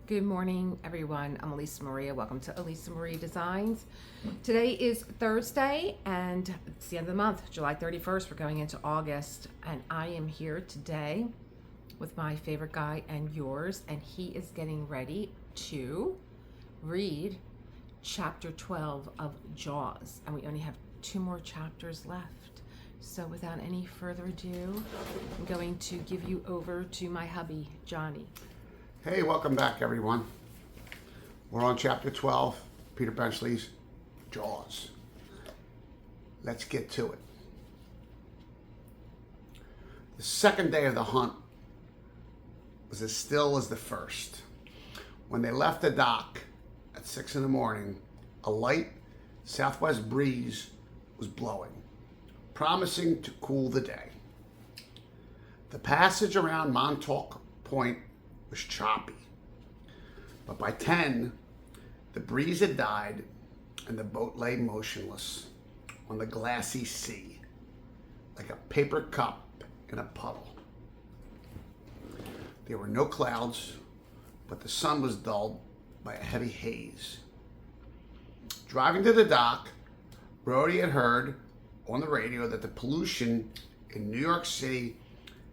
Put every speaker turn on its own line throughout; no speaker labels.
Good morning, everyone. I'm Elisa Maria. Welcome to Elisa Maria Designs. Today is Thursday, and it's the end of the month, July 31st. We're going into August, and I am here today with my favorite guy and yours, and he is getting ready to read chapter 12 of Jaws, and we only have 2 more chapters left. So without any further ado, I'm going to give you over to my hubby, Johnny.
Hey, welcome back, everyone. We're on chapter 12, Peter Benchley's Jaws. Let's get to it. The second day of the hunt was as still as the first. When they left the dock at 6 in the morning, a light southwest breeze was blowing, promising to cool the day. The passage around Montauk Point was choppy, but by 10, the breeze had died and the boat lay motionless on the glassy sea, like a paper cup in a puddle. There were no clouds, but the sun was dulled by a heavy haze. Driving to the dock, Brody had heard on the radio that the pollution in New York City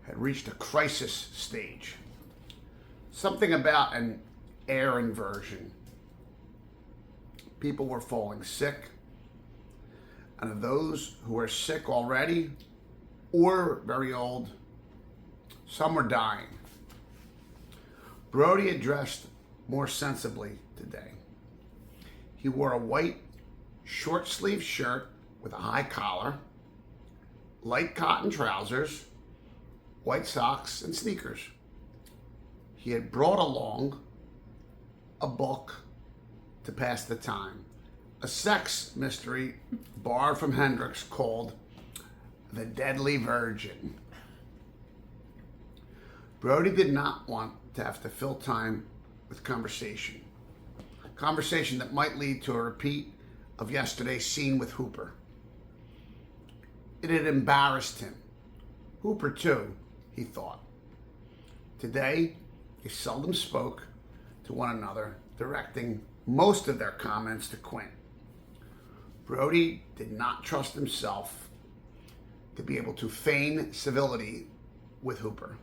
had reached a crisis stage. Something about an air inversion. People were falling sick, and of those who were sick already or very old, some were dying. Brody had dressed more sensibly today. He wore a white short-sleeved shirt with a high collar, light cotton trousers, white socks, and sneakers. He had brought along a book to pass the time, a sex mystery borrowed from Hendrix called The Deadly Virgin. Brody did not want to have to fill time with conversation that might lead to a repeat of yesterday's scene with Hooper. It had embarrassed him. Hooper, too, he thought. Today, they seldom spoke to one another, directing most of their comments to Quint. Brody did not trust himself to be able to feign civility with Hooper.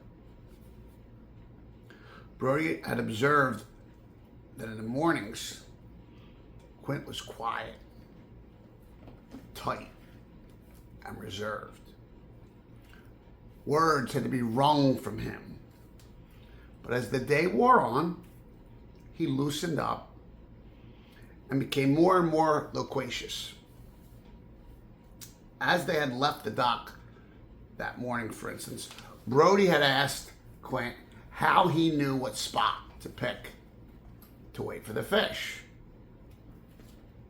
Brody had observed that in the mornings, Quint was quiet, tight, and reserved. Words had to be wrung from him. But as the day wore on, he loosened up and became more and more loquacious. As they had left the dock that morning, for instance, Brody had asked Quint how he knew what spot to pick to wait for the fish.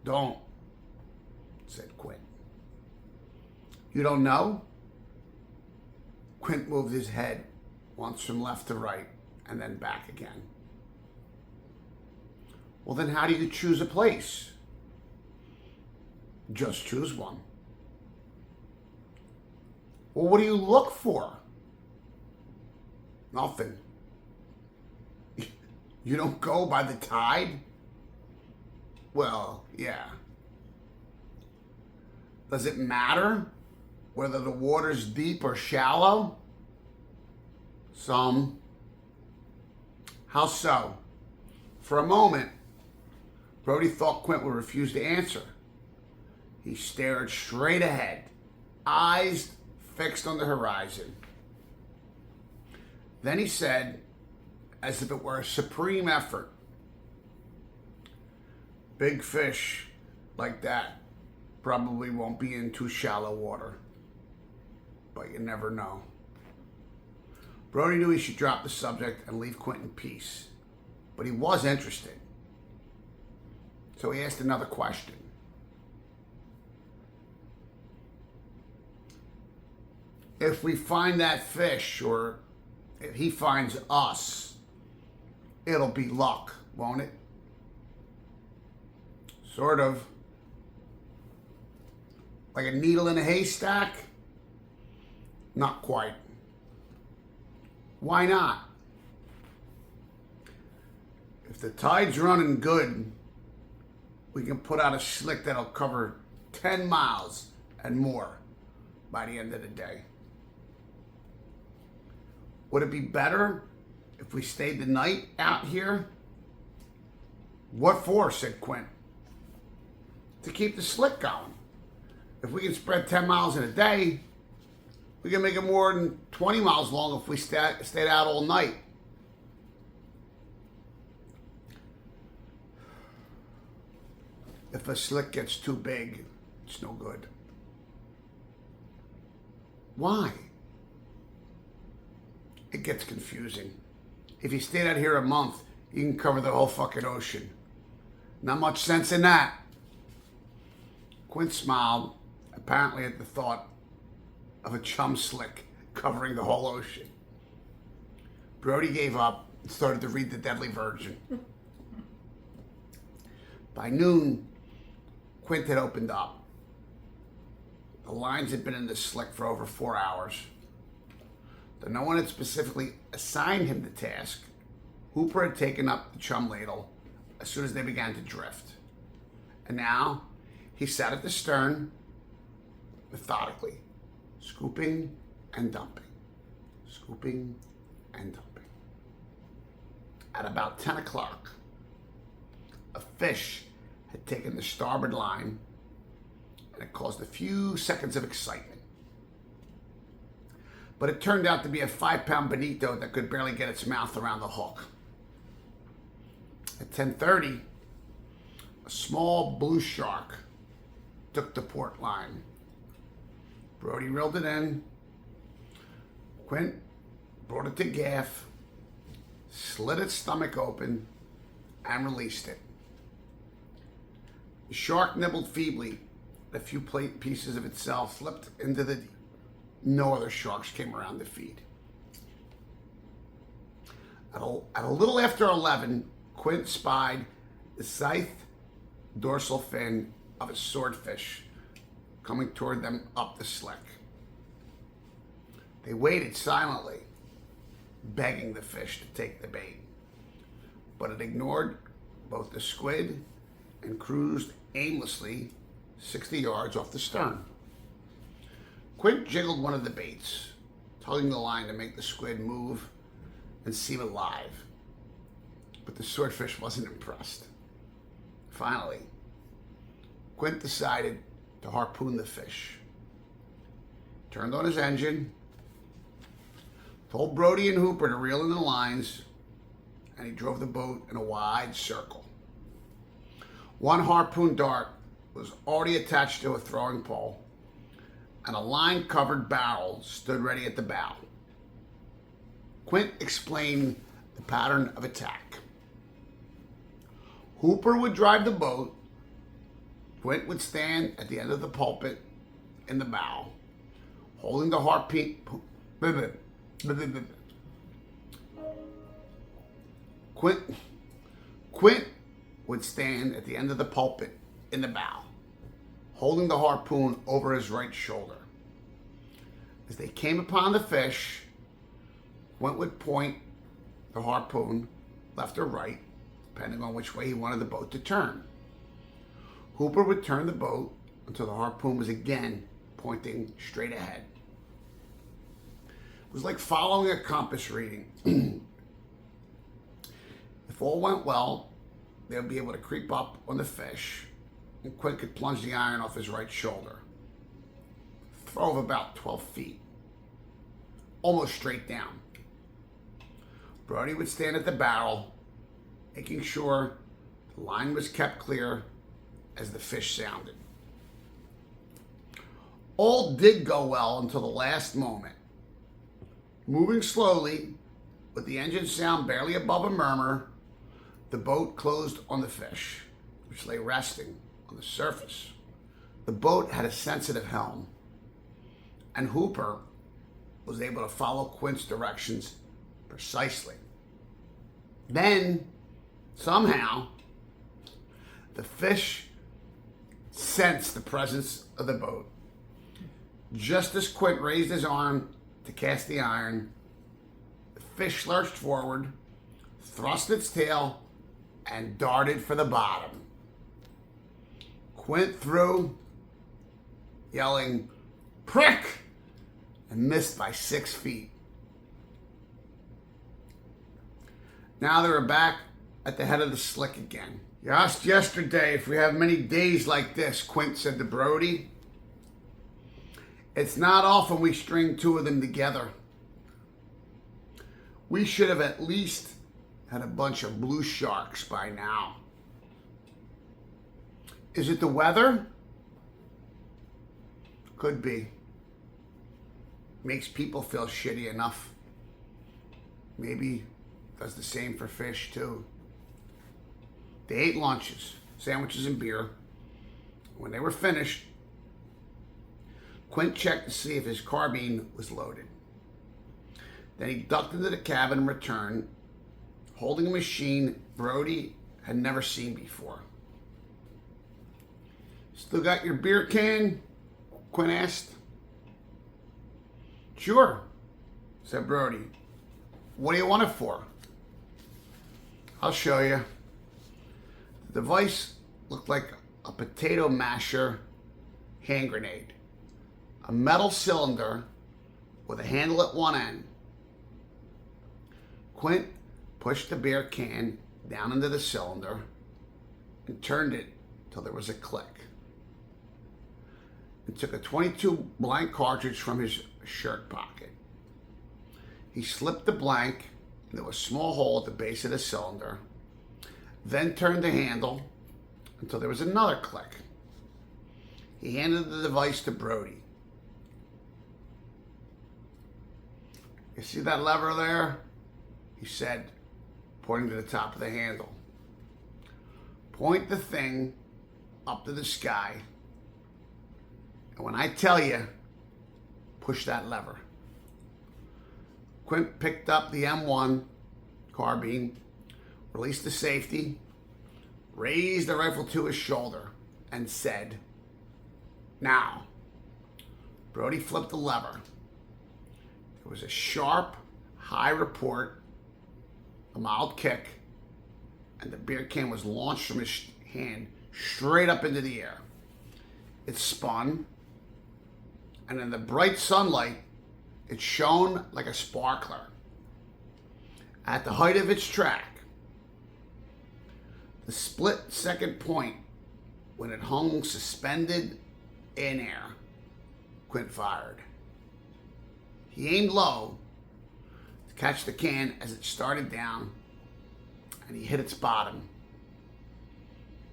"Don't," said Quint. "You don't know?" Quint moved his head once from left to right and then back again. "Well, then how do you choose a place?" "Just choose one." "Well, what do you look for?" "Nothing." "You don't go by the tide?" "Well, yeah." "Does it matter whether the water's deep or shallow?" "Some." "How so?" For a moment, Brody thought Quint would refuse to answer. He stared straight ahead, eyes fixed on the horizon. Then he said, as if it were a supreme effort, "Big fish like that probably won't be in too shallow water, but you never know." Brody knew he should drop the subject and leave Quint in peace, but he was interested. So he asked another question. "If we find that fish, or if he finds us, it'll be luck, won't it?" "Sort of. Like a needle in a haystack?" "Not quite." "Why not?" If the tide's running good, we can put out a slick that'll cover 10 miles and more by the end of the day. Would it be better if we stayed the night out here? What for? Said Quint. To keep the slick going. If we can spread 10 miles in a day, we can make it more than 20 miles long if we stayed out all night. If a slick gets too big, it's no good. Why? It gets confusing. If you stayed out here a month, you can cover the whole fucking ocean. Not much sense in that. Quint smiled, apparently at the thought of a chum slick covering the whole ocean. Brody gave up and started to read the Deadly Virgin. By noon, Quint had opened up. The lines had been in the slick for over 4 hours. Though no one had specifically assigned him the task, Hooper had taken up the chum ladle as soon as they began to drift. And now he sat at the stern, methodically, scooping and dumping, scooping and dumping. At about 10 o'clock, a fish had taken the starboard line, and it caused a few seconds of excitement. But it turned out to be a 5-pound bonito that could barely get its mouth around the hook. At 10:30, a small blue shark took the port line. Brody reeled it in. Quint brought it to gaff, slit its stomach open, and released it. The shark nibbled feebly. A few plate pieces of itself slipped into the deep. No other sharks came around to feed. At a little after 11, Quint spied the scythe dorsal fin of a swordfish coming toward them up the slick. They waited silently, begging the fish to take the bait, but it ignored both the squid and cruised aimlessly 60 yards off the stern. Quint jiggled one of the baits, tugging the line to make the squid move and seem alive. But the swordfish wasn't impressed. Finally, Quint decided to harpoon the fish. Turned on his engine, told Brody and Hooper to reel in the lines, and he drove the boat in a wide circle. One harpoon dart was already attached to a throwing pole, and a line-covered barrel stood ready at the bow. Quint explained the pattern of attack. Hooper would drive the boat. Quint would stand at the end of the pulpit in the bow, holding the harpoon. Quint would stand at the end of the pulpit in the bow, holding the harpoon over his right shoulder. As they came upon the fish, Quint would point the harpoon left or right, depending on which way he wanted the boat to turn. Hooper would turn the boat until the harpoon was again pointing straight ahead. It was like following a compass reading. If all went well, they would be able to creep up on the fish, and Quint could plunge the iron off his right shoulder. Throw of about 12 feet, almost straight down. Brody would stand at the barrel, making sure the line was kept clear as the fish sounded. All did go well until the last moment. Moving slowly, with the engine sound barely above a murmur, the boat closed on the fish, which lay resting on the surface. The boat had a sensitive helm, and Hooper was able to follow Quint's directions precisely. Then, somehow, the fish sensed the presence of the boat. Just as Quint raised his arm to cast the iron, the fish lurched forward, thrust its tail, and darted for the bottom. Quint threw, yelling, "Prick!" and missed by 6 feet. Now they were back at the head of the slick again. "You asked yesterday if we have many days like this," Quint said to Brody. "It's not often we string 2 of them together. We should have at least had a bunch of blue sharks by now." "Is it the weather?" "Could be. Makes people feel shitty enough. Maybe does the same for fish too." They ate lunches, sandwiches and beer. When they were finished, Quint checked to see if his carbine was loaded. Then he ducked into the cabin and returned, holding a machine Brody had never seen before. "Still got your beer can?" Quint asked. "Sure," said Brody. "What do you want it for?" "I'll show you." The device looked like a potato masher hand grenade. A metal cylinder with a handle at one end. Quint pushed the beer can down into the cylinder and turned it till there was a click. And took a .22 blank cartridge from his shirt pocket. He slipped the blank into a small hole at the base of the cylinder, then turned the handle until there was another click. He handed the device to Brody. "You see that lever there?" he said, pointing to the top of the handle. "Point the thing up to the sky, and when I tell you, push that lever." Quint picked up the M1 carbine, released the safety, raised the rifle to his shoulder, and said, "Now." Brody flipped the lever. There was a sharp, high report, a mild kick, and the beer can was launched from his hand straight up into the air. It spun, and in the bright sunlight, it shone like a sparkler. At the height of its track, the split-second point when it hung suspended in air, Quint fired. He aimed low to catch the can as it started down, and he hit its bottom.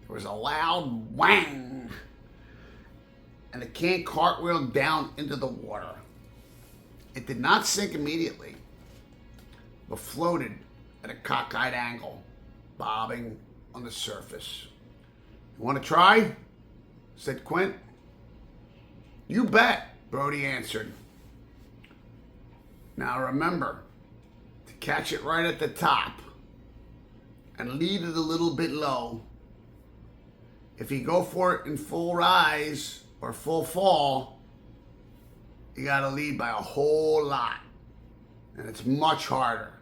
There was a loud whang, and the can cartwheeled down into the water. It did not sink immediately, but floated at a cockeyed angle, bobbing on the surface. "You want to try?" said Quint. "You bet," Brody answered. "Now remember to catch it right at the top and lead it a little bit low. If you go for it in full rise or full fall, you gotta lead by a whole lot, and it's much harder.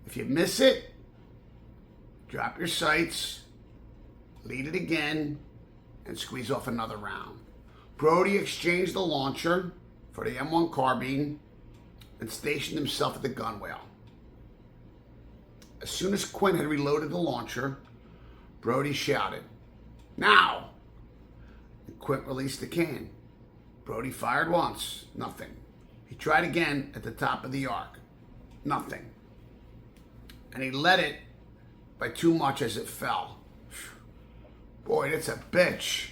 If you miss it, drop your sights, lead it again, and squeeze off another round." Brody exchanged the launcher for the M1 carbine and stationed himself at the gunwale. As soon as Quint had reloaded the launcher, Brody shouted, "Now!" And Quint released the can. Brody fired once, nothing. He tried again at the top of the arc, nothing. And he let it by too much as it fell. "Boy, that's a bitch."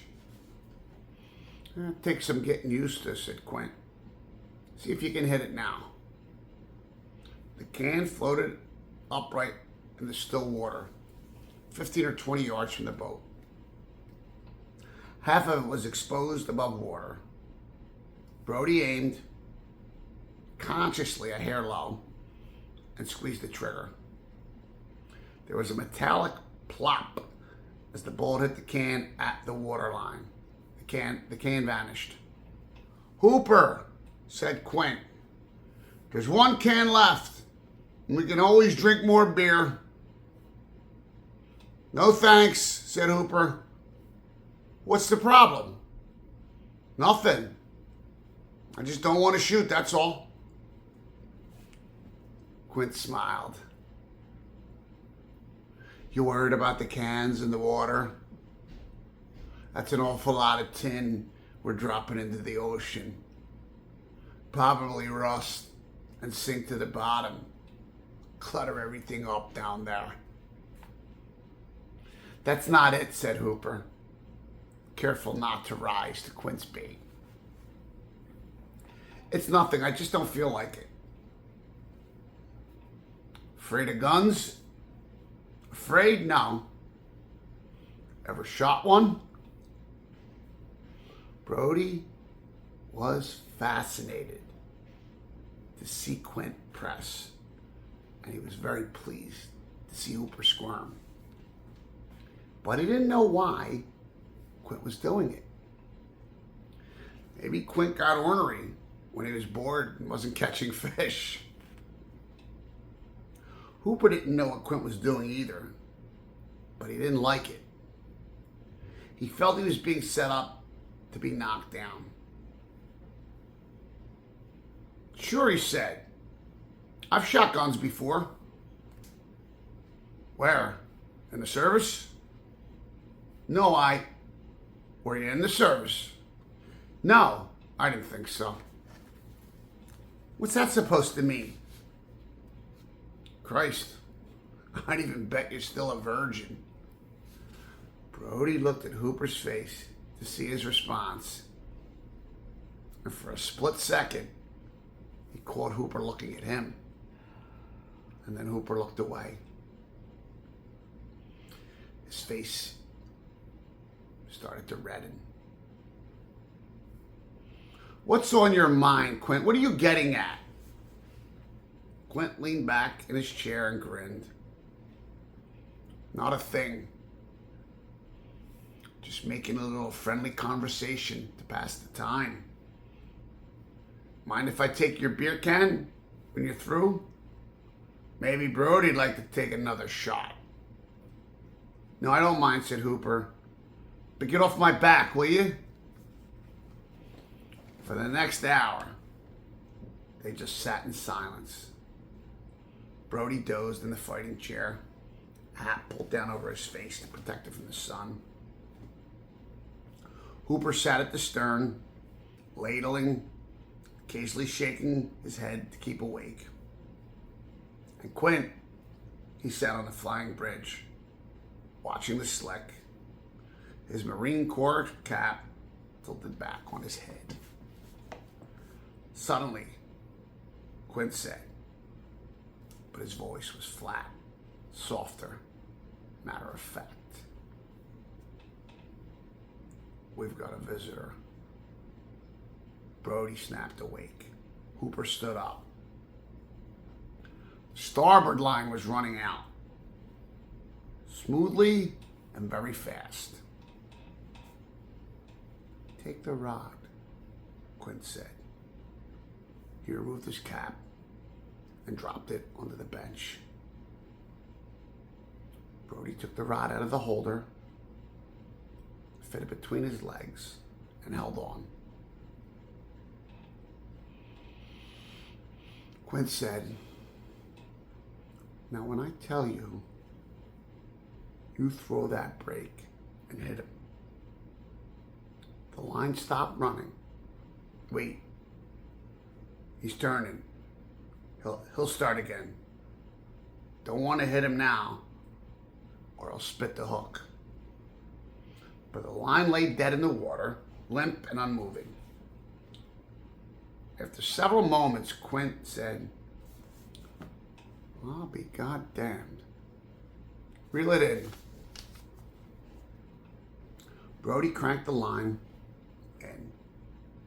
"Take some getting used to," said Quint. "See if you can hit it now." The can floated upright in the still water, 15 or 20 yards from the boat. Half of it was exposed above water. Brody aimed, consciously a hair low, and squeezed the trigger. There was a metallic plop as the bullet hit the can at the waterline. The can vanished. "Hooper," said Quint. "There's one can left, and we can always drink more beer." No thanks, said Hooper. What's the problem? Nothing. I just don't want to shoot, that's all. Quint smiled. You worried about the cans in the water? That's an awful lot of tin we're dropping into the ocean. Probably rust and sink to the bottom. Clutter everything up down there. That's not it, said Hooper, careful not to rise to Quint's bait. It's nothing, I just don't feel like it. Afraid of guns? Afraid? No. Ever shot one? Brody was fascinated to see Quint press, and he was very pleased to see Hooper squirm. But he didn't know why Quint was doing it. Maybe Quint got ornery when he was bored and wasn't catching fish. Hooper didn't know what Quint was doing either, but he didn't like it. He felt he was being set up to be knocked down. Sure, he said. I've shot guns before. Where? In the service? No, Were you in the service? No, I didn't think so. What's that supposed to mean? Christ, I'd even bet you're still a virgin. Brody looked at Hooper's face to see his response. And for a split second, he caught Hooper looking at him. And then Hooper looked away. His face started to redden. What's on your mind, Quint? What are you getting at? Quint leaned back in his chair and grinned. Not a thing. Just making a little friendly conversation to pass the time. Mind if I take your beer can when you're through? Maybe Brody'd like to take another shot. No, I don't mind, said Hooper. But get off my back, will you? For the next hour, they just sat in silence. Brody dozed in the fighting chair, a hat pulled down over his face to protect it from the sun. Hooper sat at the stern, ladling, occasionally shaking his head to keep awake. And Quint, he sat on the flying bridge, watching the slick, his Marine Corps cap tilted back on his head. Suddenly, Quint said, but his voice was flat, softer, matter of fact. We've got a visitor. Brody snapped awake. Hooper stood up. The starboard line was running out, smoothly and very fast. Take the rod, Quint said. He removed his cap and dropped it onto the bench. Brody took the rod out of the holder, fit it between his legs, and held on. Quint said, now when I tell you, you throw that brake and hit him. The line stopped running. Wait. He's turning. He'll start again. Don't want to hit him now, or I'll spit the hook. But the line lay dead in the water, limp and unmoving. After several moments, Quint said, I'll be goddamned. Reel it in. Brody cranked the line, and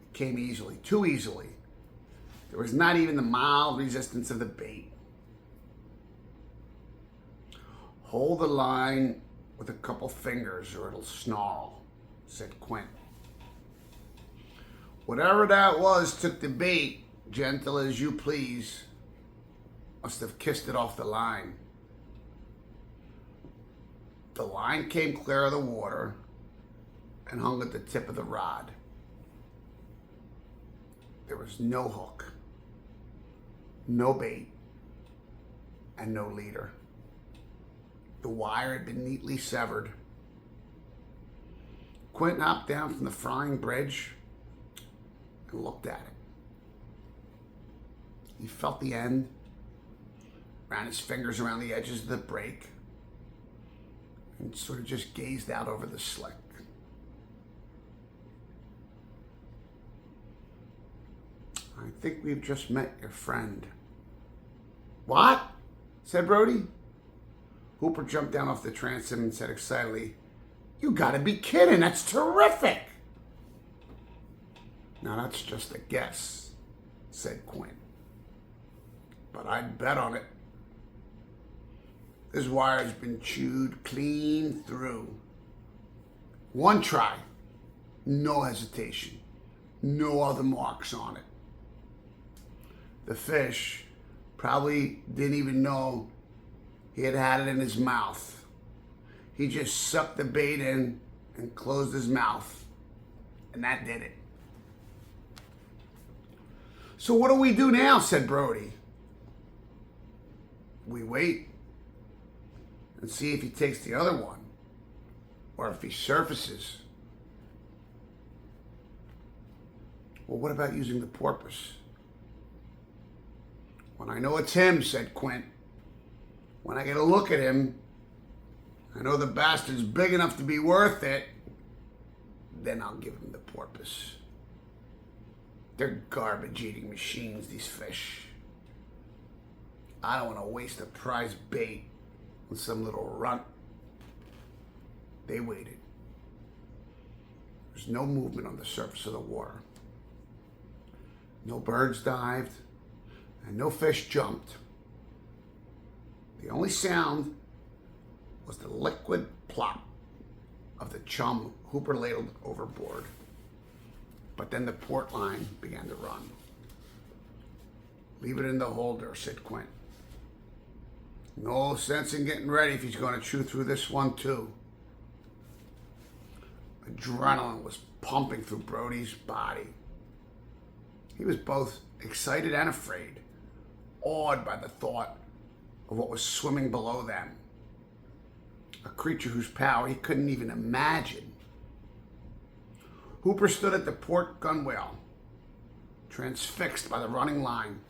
it came easily, too easily. There was not even the mild resistance of the bait. Hold the line with a couple fingers or it'll snarl, said Quint. Whatever that was took the bait, gentle as you please. Must have kissed it off the line. The line came clear of the water and hung at the tip of the rod. There was no hook, no bait, and no leader. The wire had been neatly severed. Quint hopped down from the frying bridge and looked at it. He felt the end, ran his fingers around the edges of the break, and sort of just gazed out over the slick. I think we've just met your friend. What? Said Brody. Hooper jumped down off the transom and said excitedly, "You gotta be kidding, that's terrific!" "Now that's just a guess," said Quint. "But I'd bet on it. This wire's been chewed clean through. One try, no hesitation, no other marks on it. The fish probably didn't even know he had it in his mouth. He just sucked the bait in and closed his mouth, and that did it." "So what do we do now?" said Brody. "We wait and see if he takes the other one, or if he surfaces." "Well, what about using the porpoise?" "When I know it's him," said Quint. "When I get a look at him, I know the bastard's big enough to be worth it, then I'll give him the porpoise. They're garbage-eating machines, these fish. I don't want to waste a prize bait on some little runt." They waited. There's no movement on the surface of the water. No birds dived, and no fish jumped. The only sound was the liquid plop of the chum Hooper ladled overboard. But then the port line began to run. "Leave it in the holder," said Quint. "No sense in getting ready if he's going to chew through this one too." Adrenaline was pumping through Brody's body. He was both excited and afraid, awed by the thought of what was swimming below them, a creature whose power he couldn't even imagine. Hooper stood at the port gunwale, transfixed by the running line.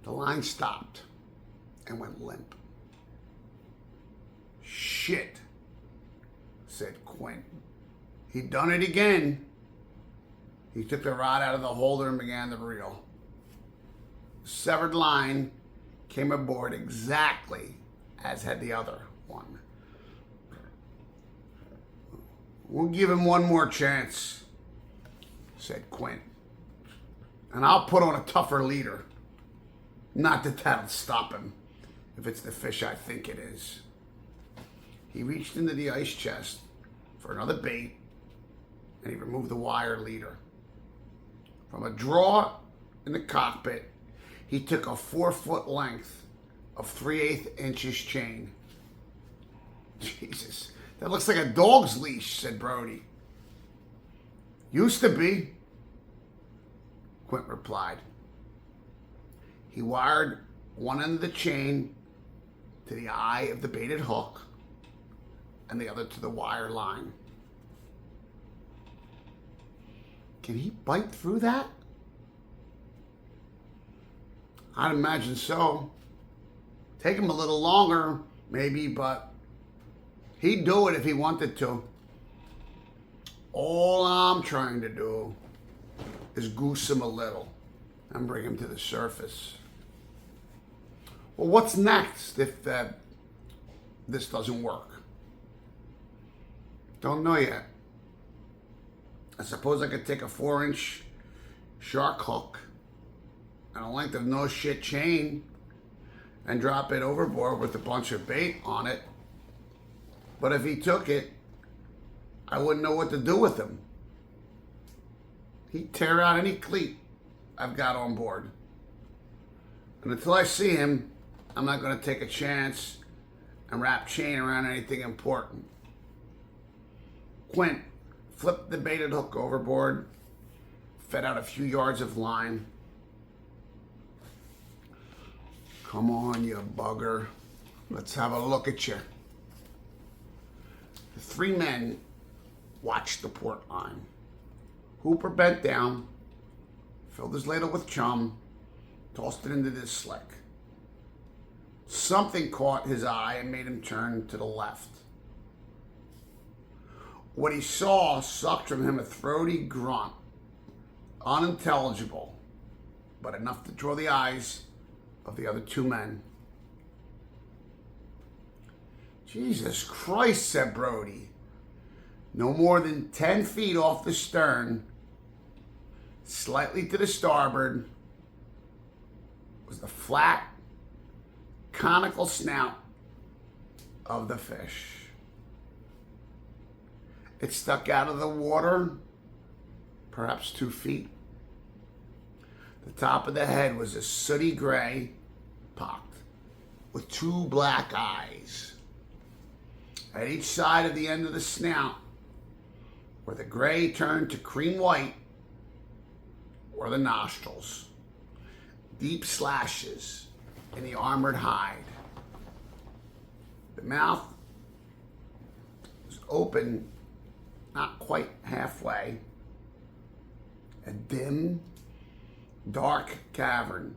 The line stopped and went limp. "Shit," said Quint. "He'd done it again." He took the rod out of the holder and began to reel. The severed line came aboard exactly as had the other one. "We'll give him one more chance," said Quint. "And I'll put on a tougher leader. Not that that'll stop him, if it's the fish I think it is." He reached into the ice chest for another bait, and he removed the wire leader. From a drawer in the cockpit, he took a 4-foot length of 3/8 inches chain. "Jesus, that looks like a dog's leash," said Brody. "Used to be," Quint replied. He wired one end of the chain to the eye of the baited hook and the other to the wire line. "Can he bite through that?" "I'd imagine so. Take him a little longer, maybe, but he'd do it if he wanted to. All I'm trying to do is goose him a little and bring him to the surface." "Well, what's next if this doesn't work?" "Don't know yet. I suppose I could take a 4-inch shark hook and a length of no shit chain and drop it overboard with a bunch of bait on it. But if he took it, I wouldn't know what to do with him. He'd tear out any cleat I've got on board. And until I see him, I'm not going to take a chance and wrap chain around anything important. Quint flipped the baited hook overboard, fed out a few yards of line. Come on, you bugger. Let's have a look at you. The three men watched the port line. Hooper bent down, filled his ladle with chum, tossed it into this slick. Something caught his eye and made him turn to the left. What he saw sucked from him a throaty grunt, unintelligible, but enough to draw the eyes of the other two men. Jesus Christ, said Brody. No more than 10 feet off the stern, slightly to the starboard, was the flat, conical snout of the fish. It stuck out of the water, perhaps 2 feet. The top of the head was a sooty gray, pocked, with 2 black eyes. At each side of the end of the snout, where the gray turned to cream white, were the nostrils, deep slashes in the armored hide. The mouth was open, not quite halfway. A dim, dark cavern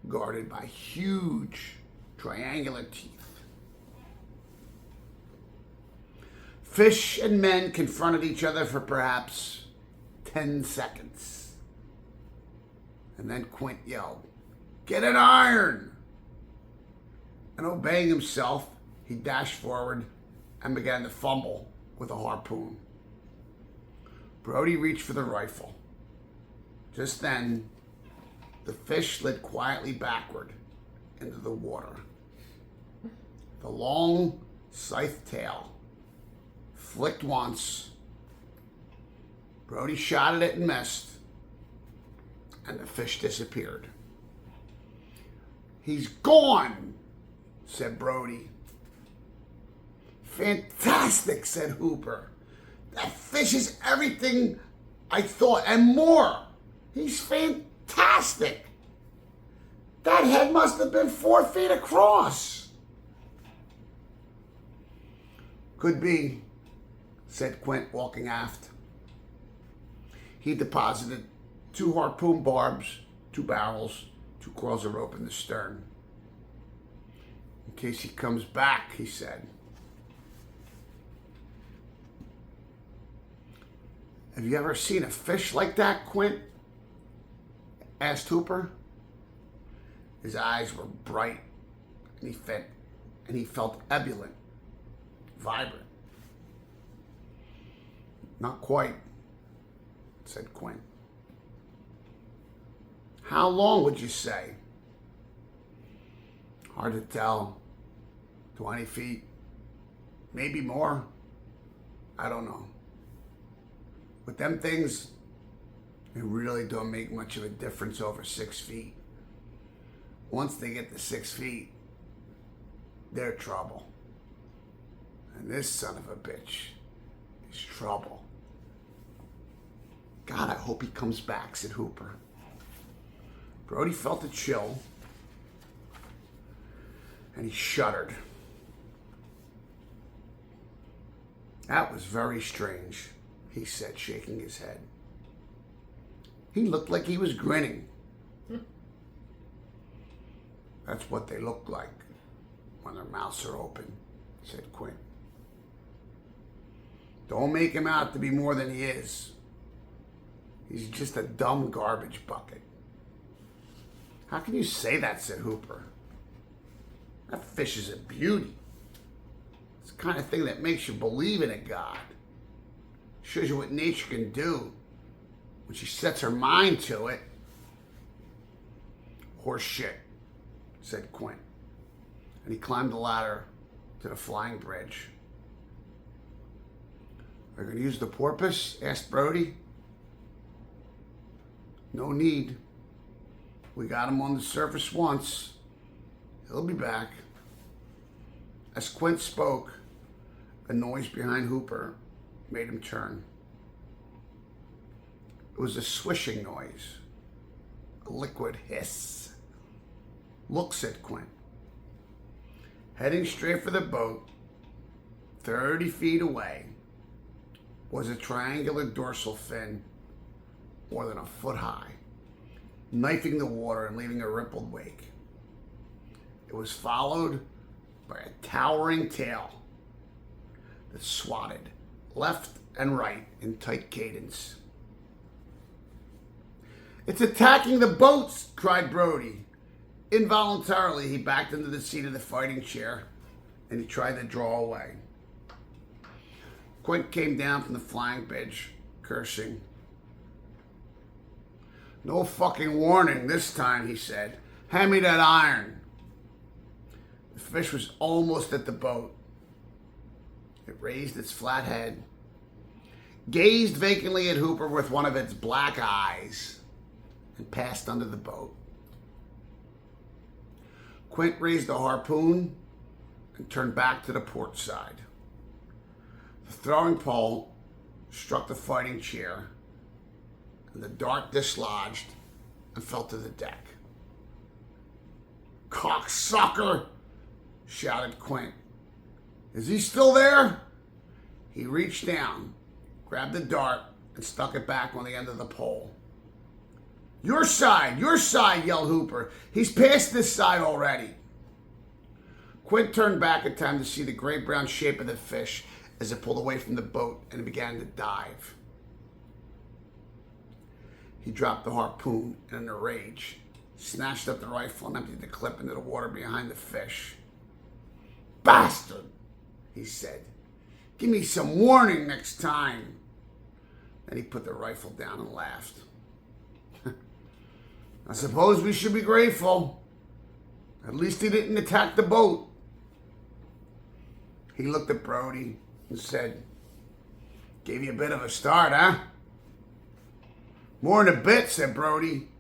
guarded by huge, triangular teeth. Fish and men confronted each other for perhaps 10 seconds. And then Quint yelled, "Get an iron!" And obeying himself, he dashed forward and began to fumble with a harpoon. Brody reached for the rifle. Just then, the fish slid quietly backward into the water. The long, scythe tail flicked once. Brody shot at it and missed, and the fish disappeared. "He's gone," said Brody. "Fantastic," said Hooper. "That fish is everything I thought and more. He's fantastic. That head must have been 4 feet across." "Could be," said Quint, walking aft. He deposited 2 harpoon barbs, 2 barrels, 2 coils of rope in the stern. "In case he comes back," he said. "Have you ever seen a fish like that, Quint?" asked Hooper. His eyes were bright, and he felt ebullient, vibrant. "Not quite," said Quint. "How long would you say?" "Hard to tell. 20 feet, maybe more. I don't know. With them things, they really don't make much of a difference over 6 feet. Once they get to 6 feet, they're trouble. And this son of a bitch is trouble." "God, I hope he comes back," said Hooper. Brody felt a chill, and he shuddered. "That was very strange," he said, shaking his head. "He looked like he was grinning." "That's what they look like when their mouths are open," said Quint. "Don't make him out to be more than he is. He's just a dumb garbage bucket." "How can you say that?" said Hooper. "That fish is a beauty. It's the kind of thing that makes you believe in a God. Shows you what nature can do when she sets her mind to it." "Horse shit," said Quint, and he climbed the ladder to the flying bridge. "Are you going to use the porpoise?" asked Brody. "No need. We got him on the surface once. He'll be back." As Quint spoke, a noise behind Hooper made him turn. It was a swishing noise, a liquid hiss. "Look," said Quint. Heading straight for the boat, 30 feet away, was a triangular dorsal fin more than a foot high, knifing the water and leaving a rippled wake. It was followed by a towering tail that swatted left and right in tight cadence. "It's attacking the boats!" cried Brody. Involuntarily, he backed into the seat of the fighting chair and he tried to draw away. Quint came down from the flying bench, cursing. "No fucking warning this time," he said. "Hand me that iron." The fish was almost at the boat. It raised its flat head, gazed vacantly at Hooper with one of its black eyes, and passed under the boat. Quint raised a harpoon and turned back to the port side. The throwing pole struck the fighting chair, and the dart dislodged and fell to the deck. "Cocksucker!" shouted Quint. "Is he still there?" He reached down, grabbed the dart, and stuck it back on the end of the pole. Your side, yelled Hooper. "He's past this side already." Quint turned back in time to see the gray-brown shape of the fish as it pulled away from the boat and began to dive. He dropped the harpoon and in a rage, snatched up the rifle and emptied the clip into the water behind the fish. "Bastard," he said. "Give me some warning next time." Then he put the rifle down and laughed. "I suppose we should be grateful. At least he didn't attack the boat." He looked at Brody and said, "Gave you a bit of a start, huh?" "More than a bit," said Brody.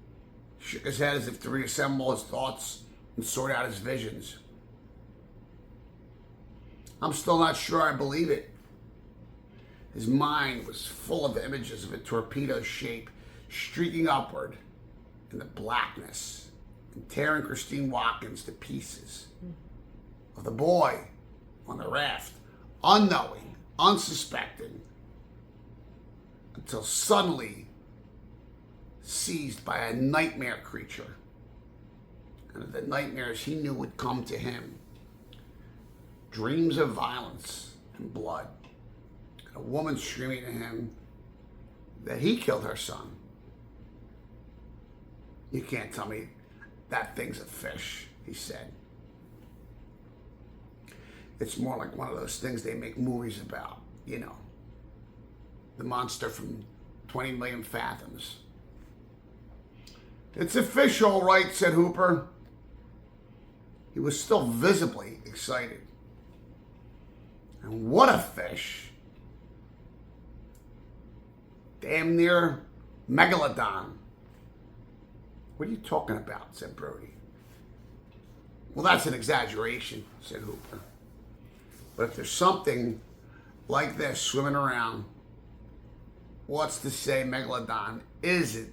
He shook his head as if to reassemble his thoughts and sort out his visions. "I'm still not sure I believe it." His mind was full of images of a torpedo shape streaking upward in the blackness and tearing Christine Watkins to pieces. Of the boy on the raft, unknowing, unsuspecting, until suddenly seized by a nightmare creature. And of the nightmares he knew would come to him. Dreams of violence and blood. And a woman screaming to him that he killed her son. "You can't tell me that thing's a fish," he said. "It's more like one of those things they make movies about, you know. The monster from 20 Million Fathoms." "It's a fish, all right," said Hooper. He was still visibly excited. "And what a fish. Damn near megalodon." "What are you talking about?" said Brody. "Well, that's an exaggeration," said Hooper. "But if there's something like this swimming around, what's to say megalodon isn't?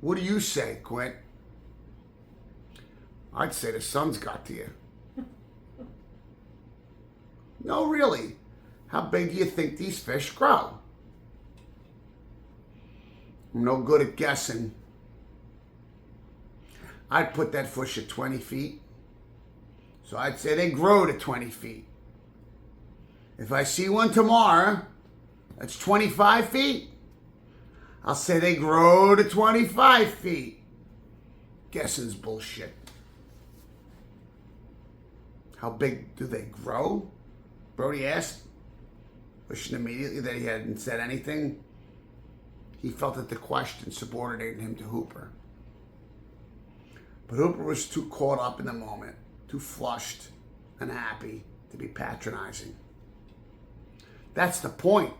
What do you say, Quint?" "I'd say the sun's got to you." "No, really. How big do you think these fish grow?" "I'm no good at guessing. I'd put that fish at 20 feet. So I'd say they grow to 20 feet. If I see one tomorrow, that's 25 feet. I'll say they grow to 25 feet. Guessing's bullshit." "How big do they grow?" Brody asked, wishing immediately that he hadn't said anything. He felt that the question subordinated him to Hooper. But Hooper was too caught up in the moment, too flushed and happy to be patronizing. "That's the point,"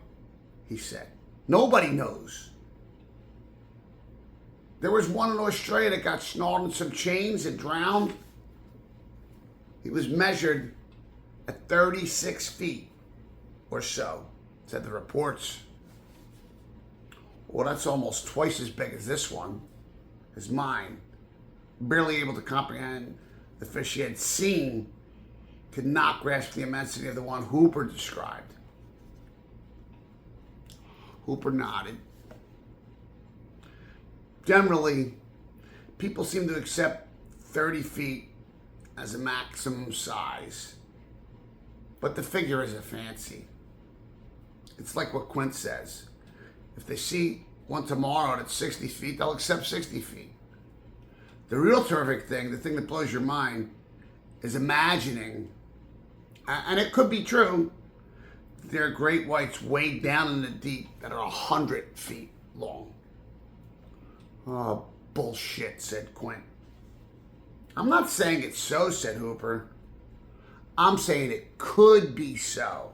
he said. "Nobody knows. There was one in Australia that got snarled in some chains and drowned. He was measured at 36 feet or so, said the reports. Well, that's almost twice as big as this one, as mine. Barely able to comprehend the fish he had seen, could not grasp the immensity of the one Hooper described. Hooper nodded. Generally, people seem to accept 30 feet as a maximum size, but the figure is a fancy. It's like what Quint says. If they see one tomorrow that's 60 feet, they'll accept 60 feet. The real terrific thing, the thing that blows your mind, is imagining, and it could be true, there are great whites way down in the deep that are 100 feet long. Oh, bullshit, said Quint. I'm not saying it's so, said Hooper. I'm saying it could be so.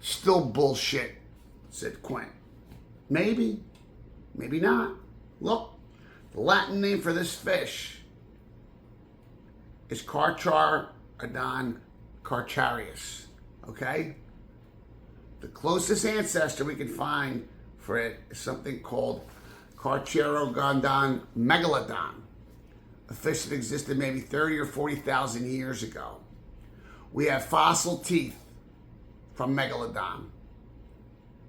Still bullshit, said Quint. Maybe, maybe not. Look, the Latin name for this fish is Carcharodon carcharius, okay? The closest ancestor we can find for it is something called Carcharodon megalodon, a fish that existed maybe 30 or 40,000 years ago. We have fossil teeth from megalodon.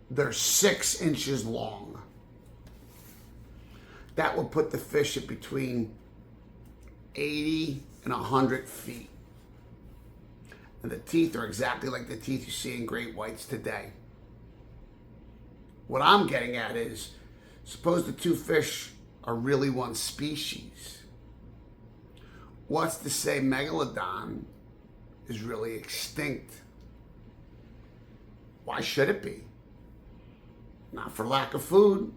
They're 6 inches long. That would put the fish at between 80 and 100 feet. And the teeth are exactly like the teeth you see in great whites today. What I'm getting at is, suppose the two fish are really one species. What's to say megalodon is really extinct? Why should it be? Not for lack of food.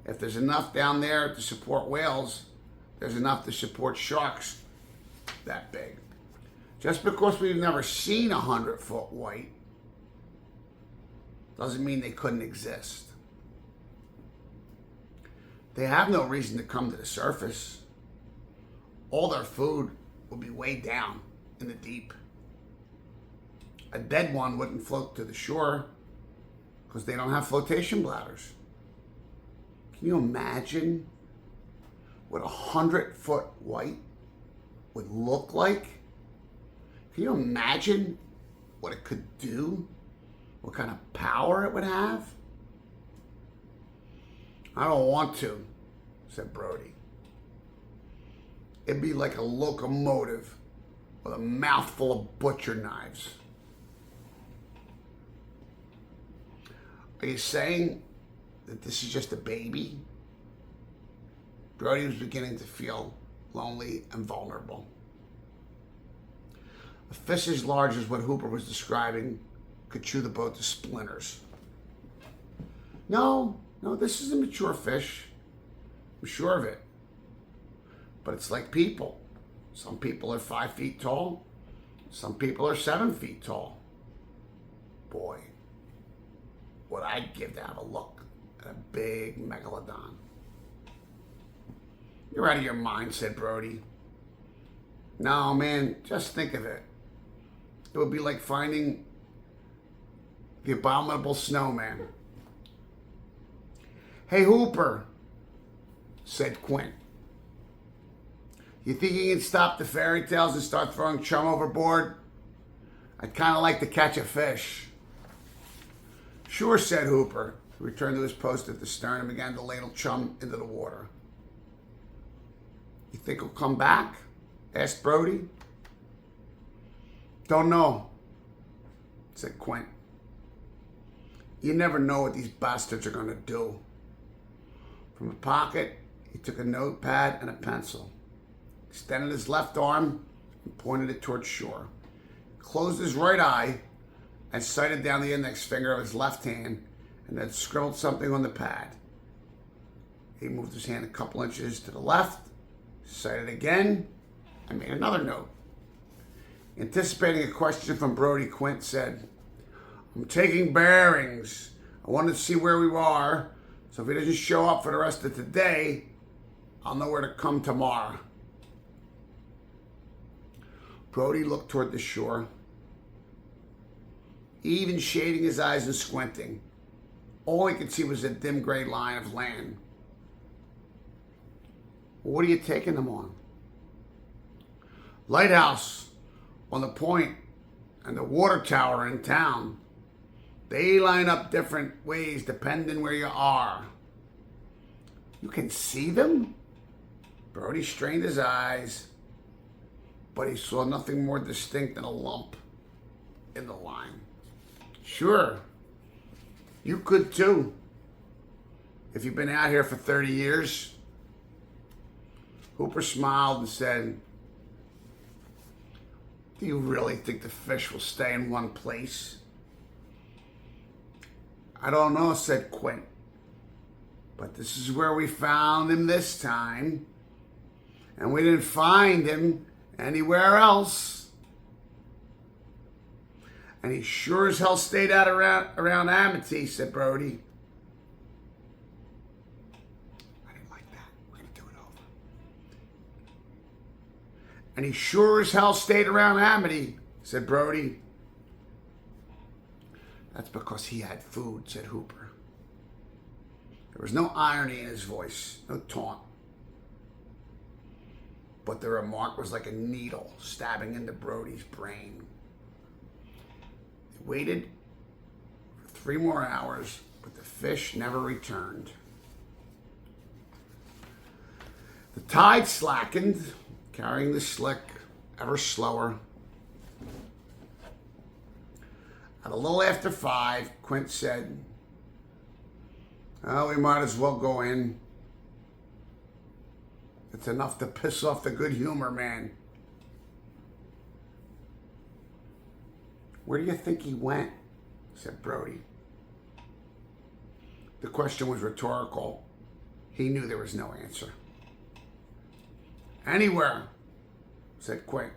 If there's enough down there to support whales, there's enough to support sharks that big. Just because we've never seen 100-foot white doesn't mean they couldn't exist. They have no reason to come to the surface. All their food will be way down in the deep. A dead one wouldn't float to the shore because they don't have flotation bladders. Can you imagine what 100-foot white would look like? Can you imagine what it could do? What kind of power it would have? I don't want to, said Brody. It'd be like a locomotive with a mouthful of butcher knives. Are you saying that this is just a baby? Brody was beginning to feel lonely and vulnerable. A fish as large as what Hooper was describing could chew the boat to splinters. No, this is a mature fish. I'm sure of it. But it's like people. Some people are 5 feet tall. Some people are 7 feet tall. Boy, what I'd give to have a look at a big megalodon. You're out of your mind, said Brody. No, man, just think of it. It would be like finding the abominable snowman. Hey, Hooper, said Quint. You think you can stop the fairy tales and start throwing chum overboard? I'd kind of like to catch a fish. Sure, said Hooper. He returned to his post at the stern and began to ladle chum into the water. You think he'll come back? Asked Brody. Don't know, said Quint. You never know what these bastards are going to do. From a pocket, he took a notepad and a pencil, extended his left arm and pointed it towards shore. He closed his right eye and sighted down the index finger of his left hand and then scribbled something on the pad. He moved his hand a couple inches to the left, sighted again, and made another note. Anticipating a question from Brody, Quint said, I'm taking bearings. I wanted to see where we are, so if he doesn't show up for the rest of today, I'll know where to come tomorrow. Brody looked toward the shore, even shading his eyes and squinting. All he could see was a dim gray line of land. What are you taking them on? Lighthouse on the point and the water tower in town. They line up different ways depending where you are. You can see them? Brody strained his eyes, but he saw nothing more distinct than a lump in the line. Sure, you could too, if you've been out here for 30 years. Hooper smiled and said, do you really think the fish will stay in one place? I don't know, said Quint. But this is where we found him this time. And we didn't find him anywhere else. And he sure as hell stayed out around Amity, said Brody. I didn't like that. We're going to do it over. And he sure as hell stayed around Amity, said Brody. That's because he had food, said Hooper. There was no irony in his voice, no taunt. But the remark was like a needle stabbing into Brody's brain. He waited for 3 more hours, but the fish never returned. The tide slackened, carrying the slick ever slower. At a little after 5, Quint said, "Oh, we might as well go in. It's enough to piss off the good humor man." "Where do you think he went?" said Brody. The question was rhetorical. He knew there was no answer. "Anywhere," said Quint.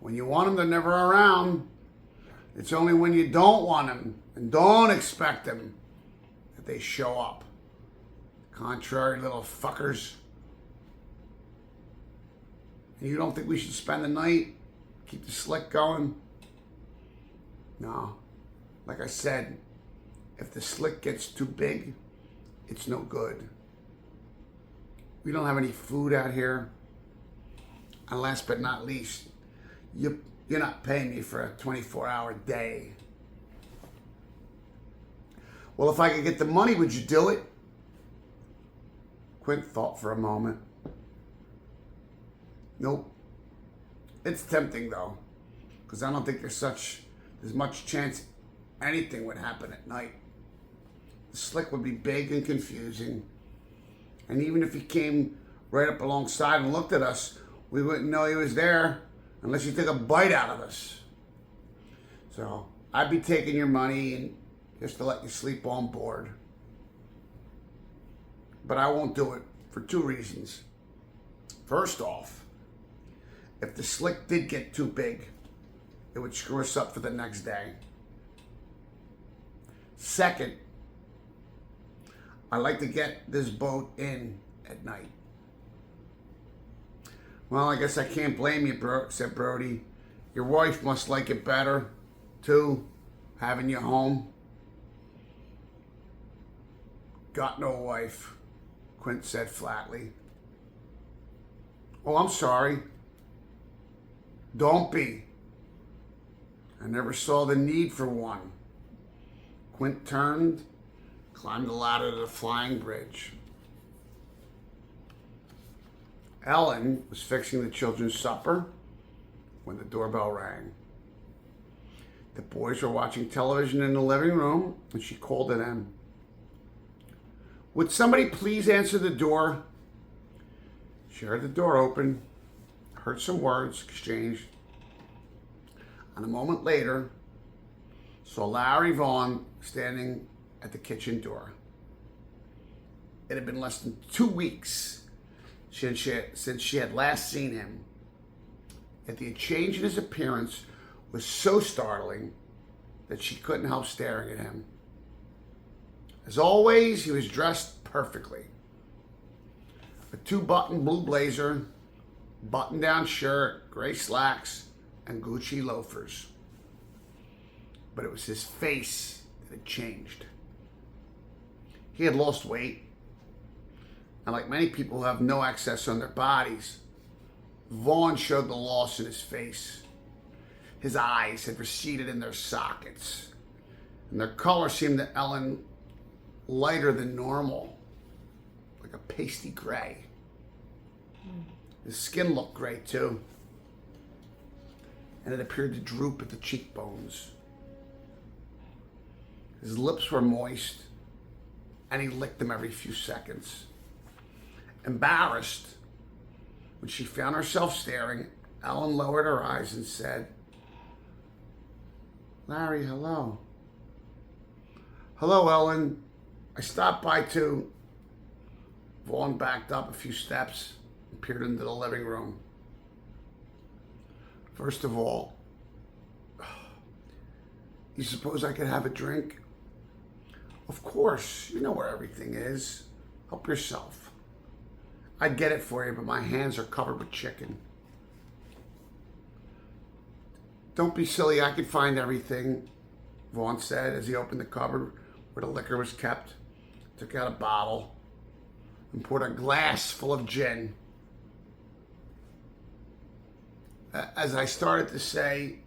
"When you want them, they're never around. It's only when you don't want them and don't expect them that they show up. Contrary little fuckers. And you don't think we should spend the night? Keep the slick going?" "No. Like I said, if the slick gets too big, it's no good. We don't have any food out here. And last but not least, you're not paying me for a 24-hour day." "Well, if I could get the money, would you do it?" Quint thought for a moment. "Nope. It's tempting, though, because I don't think there's much chance anything would happen at night. The slick would be big and confusing, and even if he came right up alongside and looked at us, we wouldn't know he was there unless you took a bite out of us. So I'd be taking your money and just to let you sleep on board. But I won't do it for 2 reasons. First off, if the slick did get too big, it would screw us up for the next day. Second, I like to get this boat in at night." "Well, I guess I can't blame you, said Brody. Your wife must like it better, too, having you home." "Got no wife," Quint said flatly. "Oh, I'm sorry." "Don't be. I never saw the need for one." Quint turned, climbed the ladder to the flying bridge. Ellen was fixing the children's supper when the doorbell rang. The boys were watching television in the living room, and she called to them. "Would somebody please answer the door?" She heard the door open, heard some words exchanged, and a moment later saw Larry Vaughn standing at the kitchen door. It had been less than 2 weeks since she had last seen him, yet the change in his appearance was so startling that she couldn't help staring at him. As always, he was dressed perfectly. A 2-button blue blazer, button-down shirt, gray slacks, and Gucci loafers. But it was his face that had changed. He had lost weight, and like many people who have no excess on their bodies, Vaughn showed the loss in his face. His eyes had receded in their sockets, and their color seemed to Ellen lighter than normal, like a pasty gray. His skin looked gray too, and it appeared to droop at the cheekbones. His lips were moist, and he licked them every few seconds. Embarrassed, when she found herself staring, Ellen lowered her eyes and said, "Larry, hello." "Hello, Ellen. I stopped by to..." Vaughn backed up a few steps and peered into the living room. "First of all, you suppose I could have a drink?" "Of course. You know where everything is. Help yourself. I'd get it for you, but my hands are covered with chicken." "Don't be silly. I could find everything," Vaughn said as he opened the cupboard where the liquor was kept, took out a bottle, and poured a glass full of gin. As I started to say,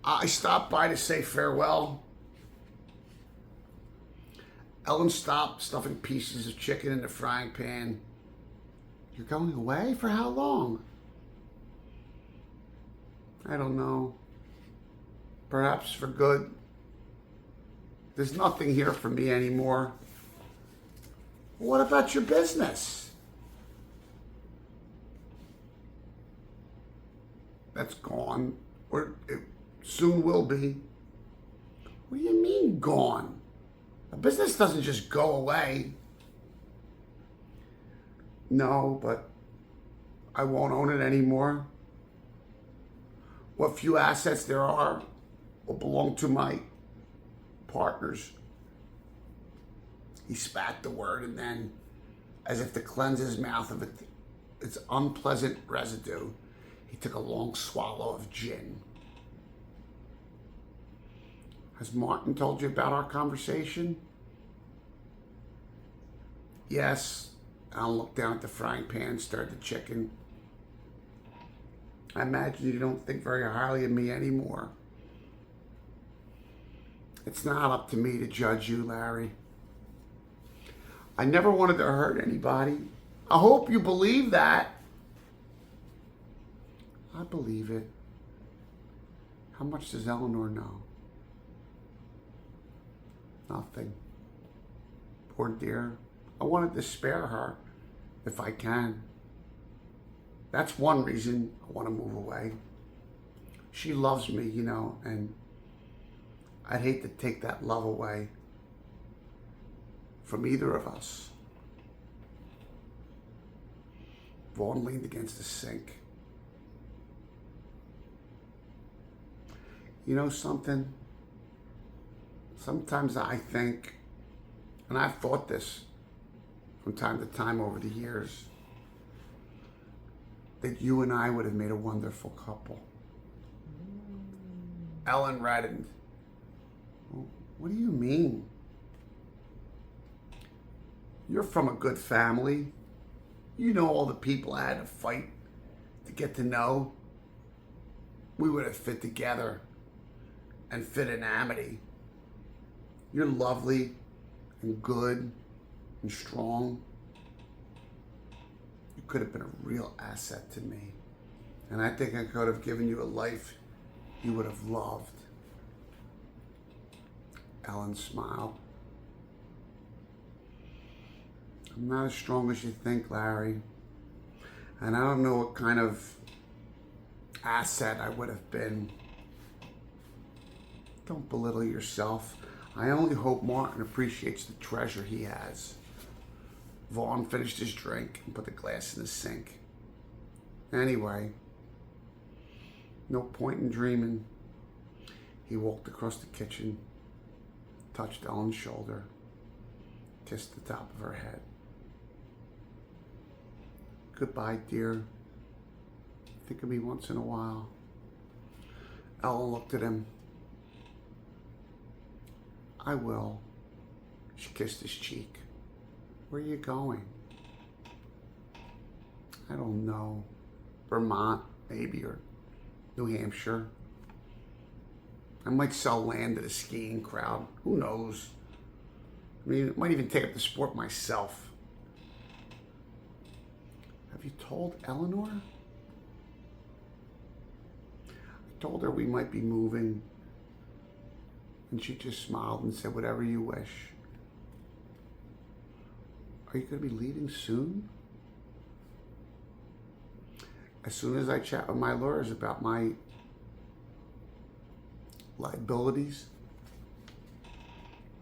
"I stopped by to say farewell," Ellen stopped stuffing pieces of chicken in the frying pan. "You're going away? For how long?" "I don't know. Perhaps for good. There's nothing here for me anymore." "What about your business?" "That's gone. Or it soon will be." "What do you mean gone? A business doesn't just go away." "No, but I won't own it anymore. What few assets there are will belong to my partners." He spat the word, and then, as if to cleanse his mouth of its unpleasant residue, he took a long swallow of gin. "Has Martin told you about our conversation?" "Yes." I'll look down at the frying pan, stirred the chicken. "I imagine you don't think very highly of me anymore." "It's not up to me to judge you, Larry. I never wanted to hurt anybody. I hope you believe that." "I believe it. How much does Eleanor know?" "Nothing. Poor dear. I wanted to spare her, if I can. That's one reason I want to move away. She loves me, and I'd hate to take that love away from either of us." Vaughn leaned against the sink. "You know something? Sometimes I think, and I've thought this from time to time over the years, that you and I would have made a wonderful couple." Ellen reddened. "What do you mean?" "You're from a good family. You know all the people I had to fight to get to know. We would have fit together and fit in Amity. You're lovely and good and strong. You could have been a real asset to me. And I think I could have given you a life you would have loved." Ellen smiled. "I'm not as strong as you think, Larry. And I don't know what kind of asset I would have been. Don't belittle yourself. I only hope Martin appreciates the treasure he has." Vaughn finished his drink and put the glass in the sink. "Anyway, no point in dreaming." He walked across the kitchen, touched Ellen's shoulder, kissed the top of her head. "Goodbye, dear. think of me once in a while? Ellen looked at him. I will. She kissed his cheek. Where are you going? I don't know. Vermont, maybe, or New Hampshire. I might sell land to the skiing crowd. Who knows? I mean, I might even take up the sport myself. Have you told Eleanor? I told her we might be moving, and she just smiled and said, whatever you wish. Are you going to be leaving soon? As soon as I chat with my lawyers about my liabilities,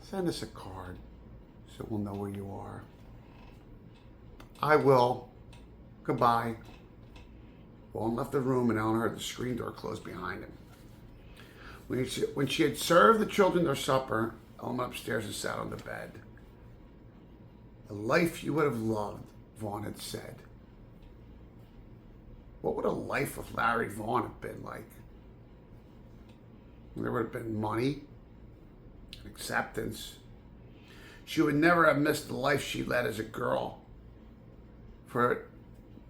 send us a card so we'll know where you are. I will. Goodbye. Vaughn left the room and Ellen heard the screen door close behind him. When she had served the children their supper, Ellen went upstairs and sat on the bed. A life you would have loved, Vaughn had said. What would a life with Larry Vaughn have been like? There would have been money and acceptance. She would never have missed the life she led as a girl, for it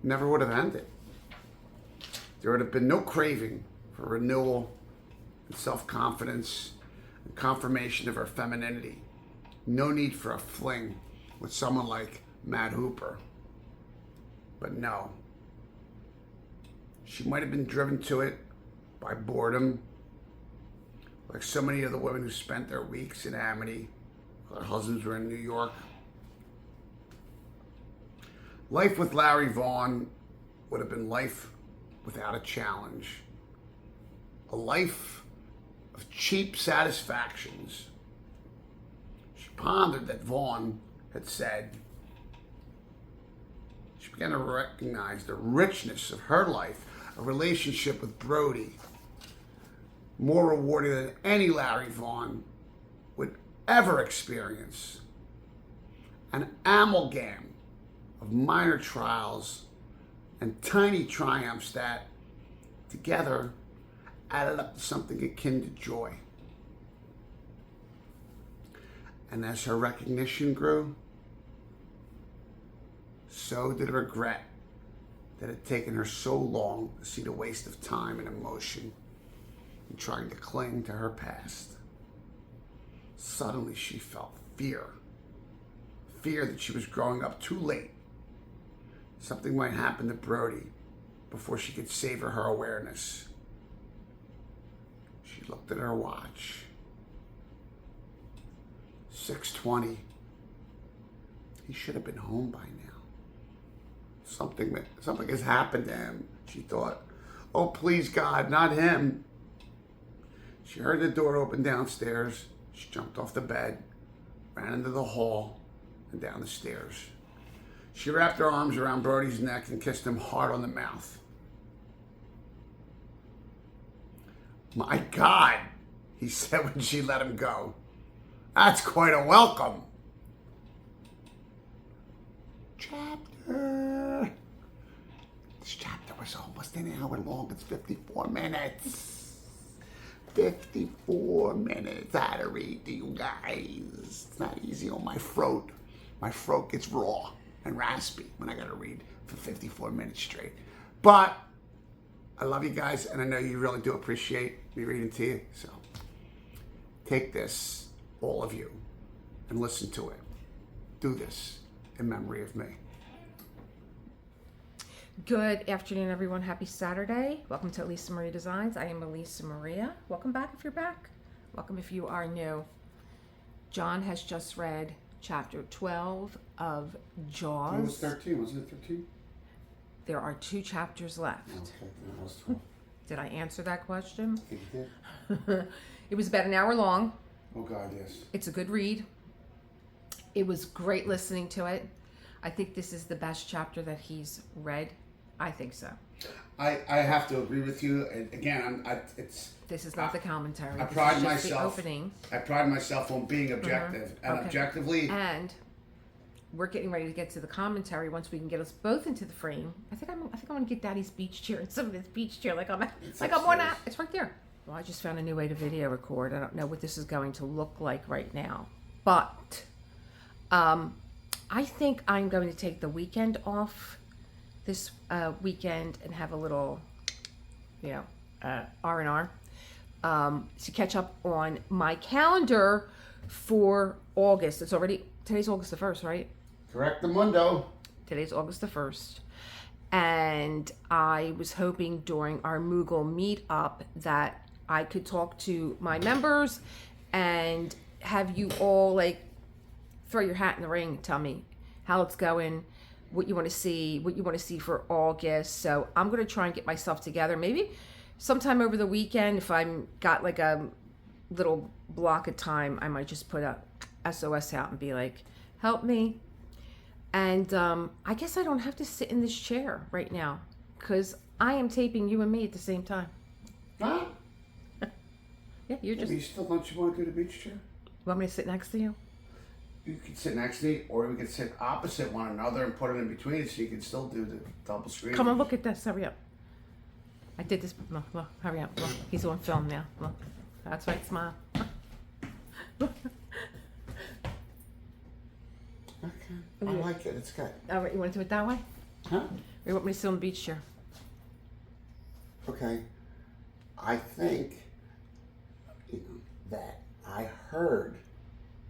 never would have ended. There would have been no craving for renewal and self-confidence and confirmation of her femininity. No need for a fling with someone like Matt Hooper. But no. She might have been driven to it by boredom, like so many of the women who spent their weeks in Amity while their husbands were in New York. Life with Larry Vaughn would have been life without a challenge. A life of cheap satisfactions. She pondered that Vaughn had said. She began to recognize the richness of her life, a relationship with Brody, more rewarding than any Larry Vaughn would ever experience. An amalgam of minor trials and tiny triumphs that, together, added up to something akin to joy. And as her recognition grew, so did regret that it had taken her so long to see the waste of time and emotion in trying to cling to her past. Suddenly she felt fear. Fear that she was growing up too late. Something might happen to Brody before she could savor her awareness. She looked at her watch. 6:20. He should have been home by now. Something has happened to him, she thought. Oh, please, God, not him. She heard the door open downstairs. She jumped off the bed, ran into the hall, and down the stairs. She wrapped her arms around Brody's neck and kissed him hard on the mouth. My God, he said when she let him go. That's quite a welcome. Chapter. This chapter was almost an hour long. It's 54 minutes. 54 minutes. I had to read to you guys. It's not easy on my throat. My throat gets raw and raspy when I gotta read for 54 minutes straight. But I love you guys, and I know you really do appreciate me reading to you. So take this, all of you, and listen to it. Do this in memory of me.
Good afternoon, everyone. Happy Saturday. Welcome to Elisa Maria Designs. I am Elisa Maria. Welcome back if you're back. Welcome if you are new. John has just read chapter 12 of Jaws.
It was 13, wasn't it 13?
There are 2 chapters left.
Okay, that was 12.
Did I answer that question?
I think you did.
It was about an hour long.
Oh, God, yes.
It's a good read. It was great listening to it. I think this is the best chapter that he's read. I think so.
I have to agree with you. And again,
This is not the commentary.
I
This
pride
is just
myself.
the opening.
I pride myself on being objective, and
Okay.
objectively.
And we're getting ready to get to the commentary once we can get us both into the frame. I think I'm gonna get Daddy's beach chair and some of his beach chair like I'm on that. It's right there. Well, I just found a new way to video record. I don't know what this is going to look like right now, but I think I'm going to take the weekend off this weekend and have a little, R&R to catch up on my calendar for August. Today's August the 1st, right?
Correct the mundo.
Today's August the 1st. And I was hoping during our Moogle meetup that I could talk to my members and have you all throw your hat in the ring, tell me how it's going, what you want to see for August. So I'm going to try and get myself together. Maybe sometime over the weekend, if I'm got like a little block of time, I might just put a SOS out and be like, help me. And I guess I don't have to sit in this chair right now because I am taping you and me at the same time.
Huh?
Yeah, you're just...
You still don't you want to do the beach chair?
Want me to sit next to you?
You could sit next to me, or we could sit opposite one another and put it in between so you can still do the double screen.
Come on, look at this. Hurry up. I did this. Look, hurry up. Look, he's on film now. Look. That's right, smile.
Okay. I like it. It's good.
All right, you want to do it that way?
Huh?
Or you want me to sit on the beach chair?
Okay. I think that I heard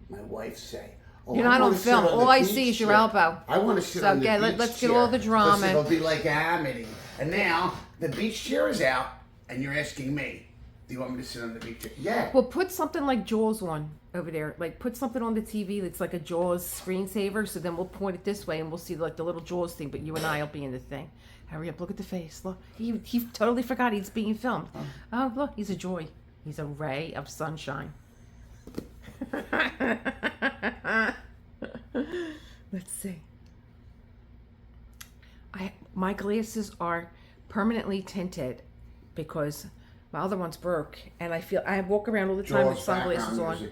my wife say, "Oh,
You're not on film. All I see is your elbow."
I want to sit
So
on the
again,
beach
let's
chair.
get all the drama.
It'll be like Amity. And now the beach chair is out, and you're asking me, "Do you want me to sit on the beach chair?" Yeah.
Well, put something like Jaws on over there. Like put something on the TV that's like a Jaws screensaver. So then we'll point it this way, and we'll see like the little Jaws thing. But you and I will be in the thing. Hurry up! Look at the face. Look, he totally forgot he's being filmed. Oh, look, he's a joy. He's a ray of sunshine. Let's see. My glasses are permanently tinted because my other one's broke, and I walk around all the time with sunglasses on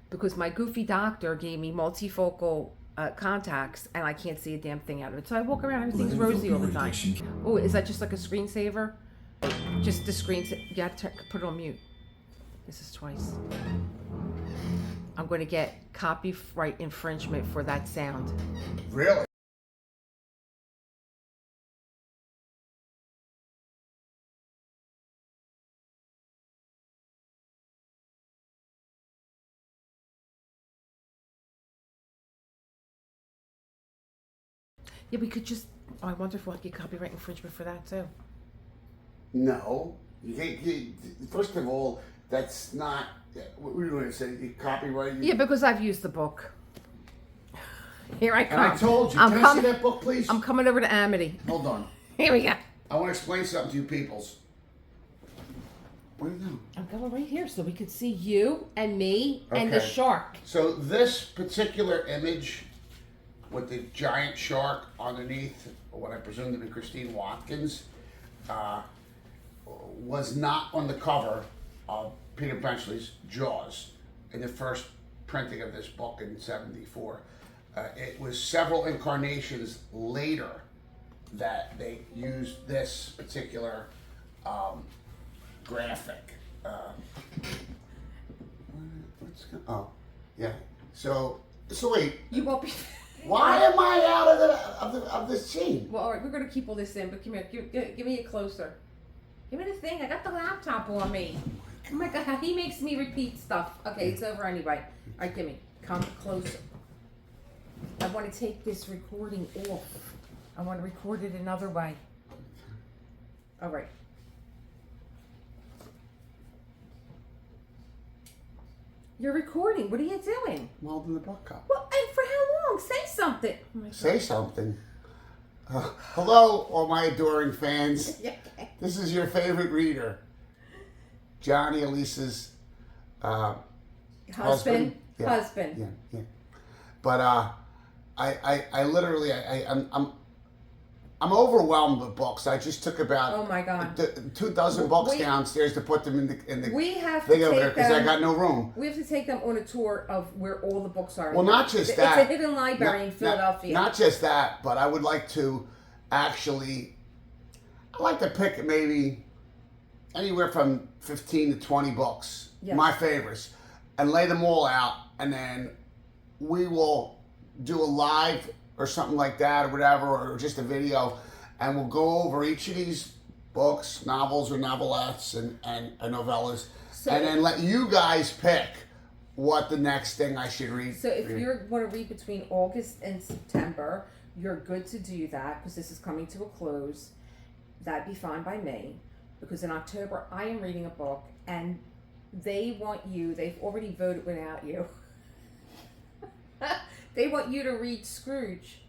because my goofy doctor gave me multifocal contacts, and I can't see a damn thing out of it. So I walk around, everything's rosy all the time. Oh, is that just like a screensaver? Just the screen. You have to put it on mute. This is twice. I'm going to get copyright infringement for that sound.
Really?
Yeah, we could just... Oh, I wonder if we'll get copyright infringement for that, too.
No. First of all, that's not... What were you going to say? You copyright?
Yeah, because I've used the book. Here I come.
And I told you. Can I see that book, please?
I'm coming over to Amity.
Hold on.
Here we go.
I want to explain something to you peoples. What are you doing?
I'm going right here so we could see you and me and the
Okay.
shark.
So this particular image with the giant shark underneath, what I presume to be Christine Watkins, was not on the cover of Peter Benchley's Jaws in the first printing of this book in '74. It was several incarnations later that they used this particular graphic. Oh, yeah. So wait.
You won't be...
Why am I out of the scene?
Well, all right, we're going to keep all this in, but come here. Give me it closer. Give me the thing. I got the laptop on me. Oh my God, he makes me repeat stuff. Okay, it's over anyway. All right, give me. Come closer. I want to take this recording off. I want to record it another way. All right. You're recording. What are you doing?
I'm holding the book up.
Well, and for how long? Say something. Oh
Say something. Hello, all my adoring fans. This is your favorite reader, Johnny Elise's husband.
Yeah. Husband.
Yeah. But I literally, I'm overwhelmed with books. I just took about
Oh my God.
2 dozen books
We-
downstairs to put them in the
We have to
thing over there
take
because I
them.
got no room.
We have to take them on a tour of where all the books are.
Well, not just
It's
that.
a hidden library in Philadelphia.
Not just that, but I would like to actually. I like to pick maybe anywhere from 15 to 20 books,
Yes.
my favorites, and lay them all out, and then we will do a live or something like that or whatever, or just a video, and we'll go over each of these books, novels or novelettes and novellas,
So-
and then let you guys pick what the next thing I should read.
So if you want to read between August and September, you're good to do that because this is coming to a close. That'd be fine by me, because in October I am reading a book and they've already voted without you. They want you to read Scrooge.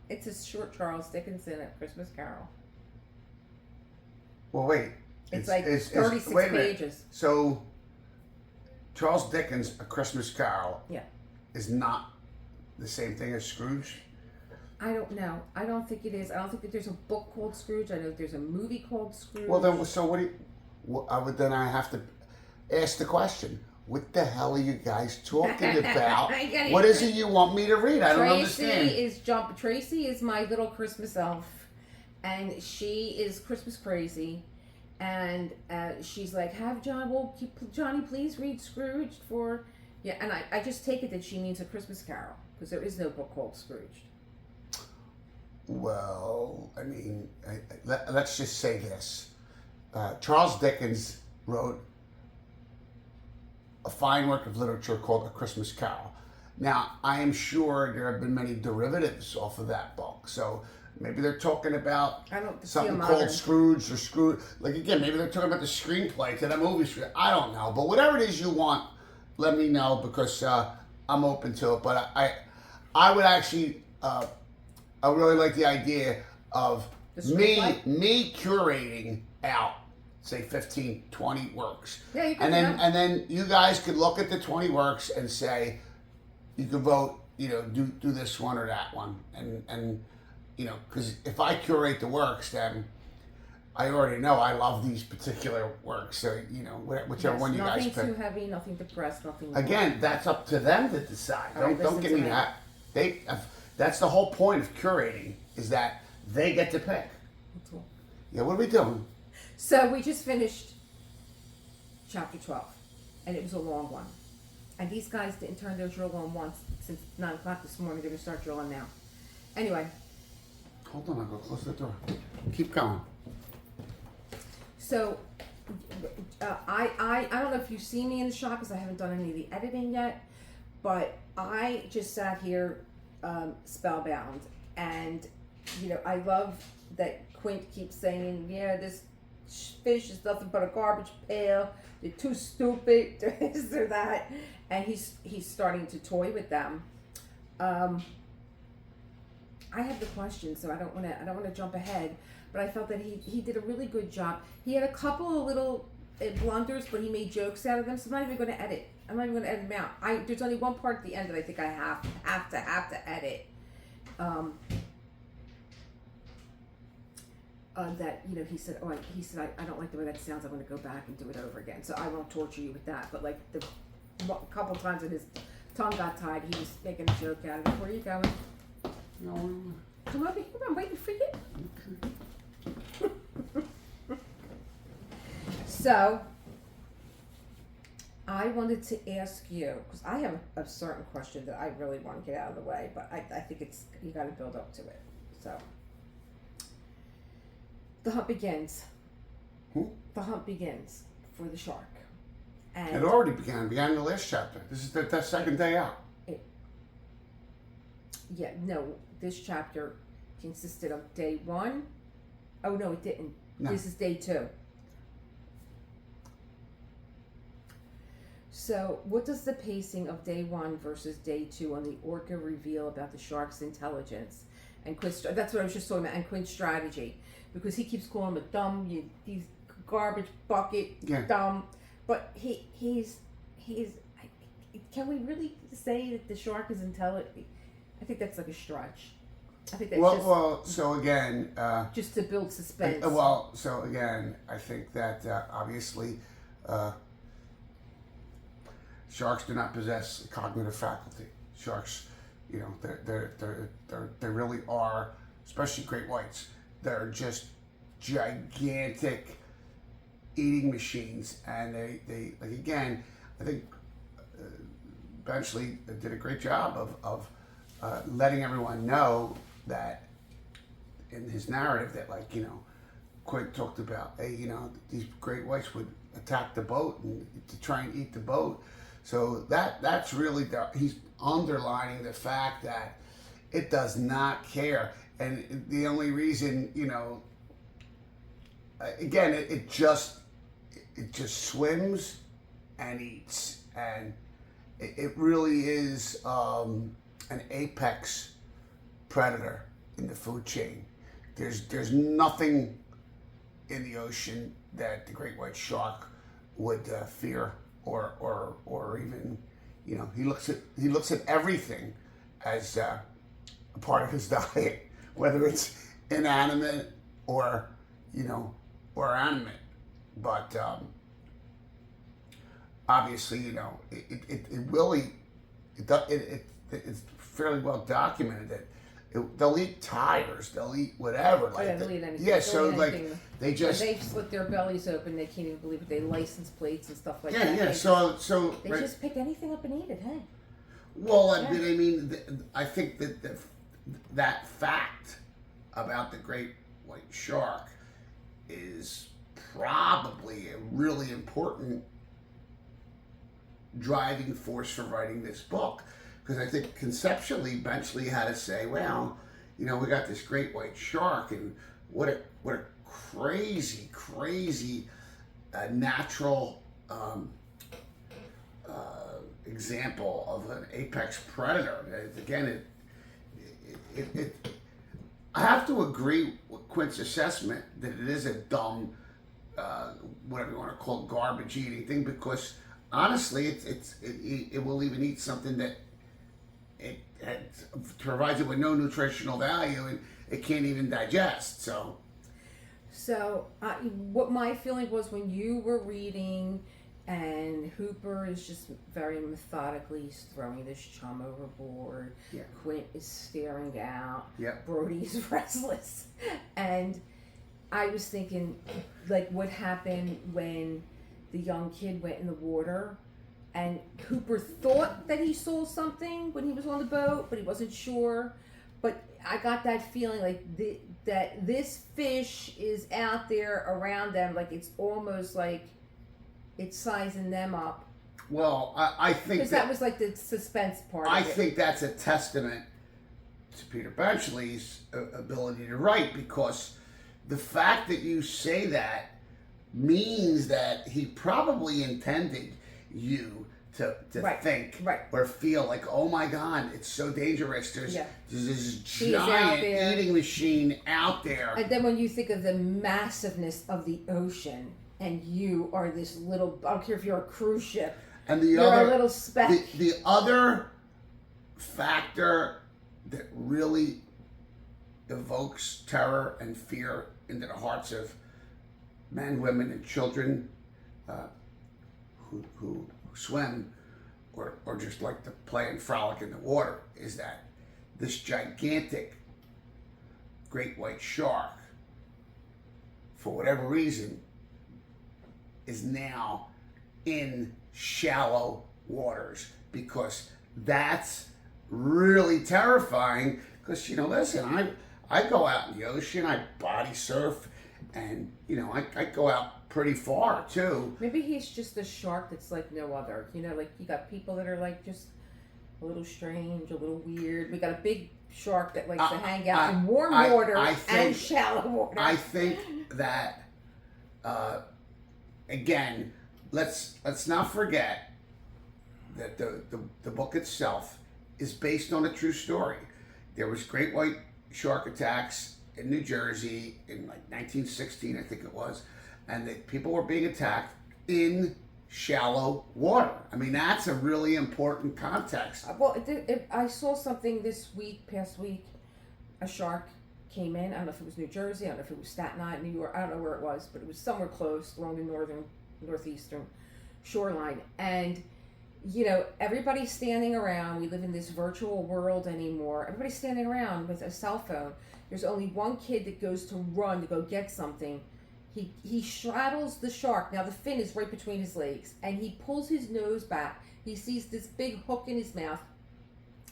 It's a short Charles Dickens in A Christmas Carol.
Well, wait.
It's like 36
wait a minute.
pages.
So, Charles Dickens' A Christmas Carol
Yeah.
is not the same thing as Scrooge?
I don't know. I don't think it is. I don't think that there's a book called Scrooge. I know there's a movie called Scrooge.
Well, then, so what do you... I have to ask the question. What the hell are you guys talking about?
I get it.
What is it you want me to read? I don't understand.
Tracy is my little Christmas elf, and she is Christmas crazy, and she's like, Johnny please read Scrooge for, yeah, and I just take it that she means A Christmas Carol, because there is no book called Scrooge.
Well, I mean, let's just say this. Charles Dickens wrote a fine work of literature called A Christmas Carol. Now, I am sure there have been many derivatives off of that book. So maybe they're talking about something called Scrooge or Scrooge. Like, again, maybe they're talking about the screenplay to the movie script. I don't know. But whatever it is you want, let me know, because I'm open to it. But I would actually, I really like the idea of me curating out, say 15, 20 works.
Yeah, you can
and then you guys could look at the 20 works and say, you could vote, do this one or that one. And because if I curate the works, then I already know I love these particular works. So, whichever one you guys pick.
Nothing too heavy, nothing depressed, nothing.
Again, that's up to them to decide. Don't give me that. That's the whole point of curating, is that they get to pick.
Cool.
Yeah, what are we doing?
So we just finished chapter 12, and it was a long one. And these guys didn't turn their drill on once since 9 o'clock this morning. They're going to start drilling now. Anyway.
Hold on, I'll go close the door. Keep going.
So, I don't know if you've seen me in the shop because I haven't done any of the editing yet, but I just sat here spellbound. And, I love that Quint keeps saying, yeah, this fish is nothing but a garbage pail. They're too stupid. They're this, they're that. And he's starting to toy with them. I have the question, so I don't want to jump ahead. But I felt that he did a really good job. He had a couple of little blunders, but he made jokes out of them. So I'm not even going to edit. I'm not even going to edit them out. There's only one part at the end that I think I have to edit. That he said, I don't like the way that sounds. I'm going to go back and do it over again. So I won't torture you with that. But like a couple times when his tongue got tied, he was making a joke out of it. Where are you going?
No.
Come over here. I'm waiting for you. So I wanted to ask you, because I have a certain question that I really want to get out of the way, but I think you got to build up to it. So the hunt begins. The hunt begins for the shark. And
it already began. It began in the last chapter. This is the second day out.
This chapter consisted of day 1. Oh, no, it didn't.
No.
This is day 2. So, what does the pacing of day 1 versus day 2 on the Orca reveal about the shark's intelligence? And that's what I was just talking about, and Quint's strategy. Because he keeps calling him a dumb, he's garbage bucket, dumb. But he's can we really say that the shark is intelligent? I think that's like a stretch. I think that's
So again,
just to build suspense.
So again, I think that obviously sharks do not possess cognitive faculty. Sharks, you know, they really are, especially great whites. They're just gigantic eating machines, and they like, again, I think Benchley did a great job of letting everyone know that in his narrative that, like, you know, Quint talked about, hey, you know, these great whites would attack the boat and to try and eat the boat. So that's really he's underlining the fact that it does not care, and the only reason, you know, again, it just swims and eats, and it really is an apex predator in the food chain. There's nothing in the ocean that the great white shark would fear or even, you know, he looks at everything as a part of his diet, whether it's inanimate or, you know, or animate. But obviously, you know, it's fairly well documented that they'll eat tires, they'll eat whatever. Like,
they'll eat anything.
yeah, so like they just
they slit their bellies open. They can't even believe it. They license plates and stuff like
yeah,
that.
yeah.
They
right.
just pick anything up and eat it. Hey.
Well, I mean, I think that fact about the great white shark is probably a really important driving force for writing this book, because I think conceptually Benchley had to say, well, you know, we got this great white shark, and what a crazy natural example of an apex predator. Again, I have to agree with Quint's assessment that it is a dumb, whatever you want to call it, garbage eating thing, because honestly, it will even eat something that it provides it with no nutritional value, and it can't even digest.
So what my feeling was when you were reading, and Hooper is just very methodically throwing this chum overboard.
Yeah.
Quint is staring out.
Yeah.
Brody's restless. And I was thinking, like, what happened when the young kid went in the water, and Hooper thought that he saw something when he was on the boat, but he wasn't sure. But I got that feeling like that this fish is out there around them, like it's almost like it's sizing them up.
Well, I think
because that was like the suspense part.
I think that's a testament to Peter Benchley's ability to write, because the fact that you say that means that he probably intended you to think or feel like, oh my God, it's so dangerous. There's this giant eating machine out there.
And then when you think of the massiveness of the ocean, and you are this little, I don't care if you're a cruise ship,
and you're a little speck. The other factor that really evokes terror and fear into the hearts of men, women, and children who swim or just like to play and frolic in the water is that this gigantic great white shark, for whatever reason, is now in shallow waters, because that's really terrifying. Because, you know, listen, I go out in the ocean, I body surf, and, you know, I go out pretty far too.
Maybe he's just a shark that's like no other. You know, like you got people that are like just a little strange, a little weird. We got a big shark that likes to hang out in warm water and shallow water.
I think that again, let's not forget that the book itself is based on a true story. There was great white shark attacks in New Jersey in like 1916, I think it was, and that people were being attacked in shallow water. I mean, that's a really important context.
Well, I saw something this past week. a shark came in. I don't know if it was New Jersey. I don't know if it was Staten Island, New York. I don't know where it was, but it was somewhere close along the northeastern shoreline. And everybody's standing around. We live in this virtual world anymore. Everybody's standing around with a cell phone. There's only one kid that goes to run to go get something. He straddles the shark. Now the fin is right between his legs, and he pulls his nose back. He sees this big hook in his mouth,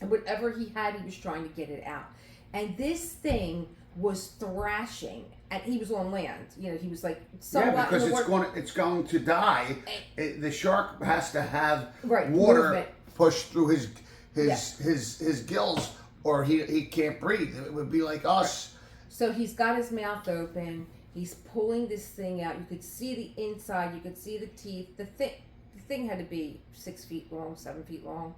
and whatever he had, he was trying to get it out. And this thing was thrashing, and he was on land. He was like somewhat
because it's going to die. The shark has to have water
movement
pushed through his gills, or he can't breathe. It would be like us.
So he's got his mouth open. He's pulling this thing out. You could see the inside. You could see the teeth. The thing had to be 6 feet long, 7 feet long.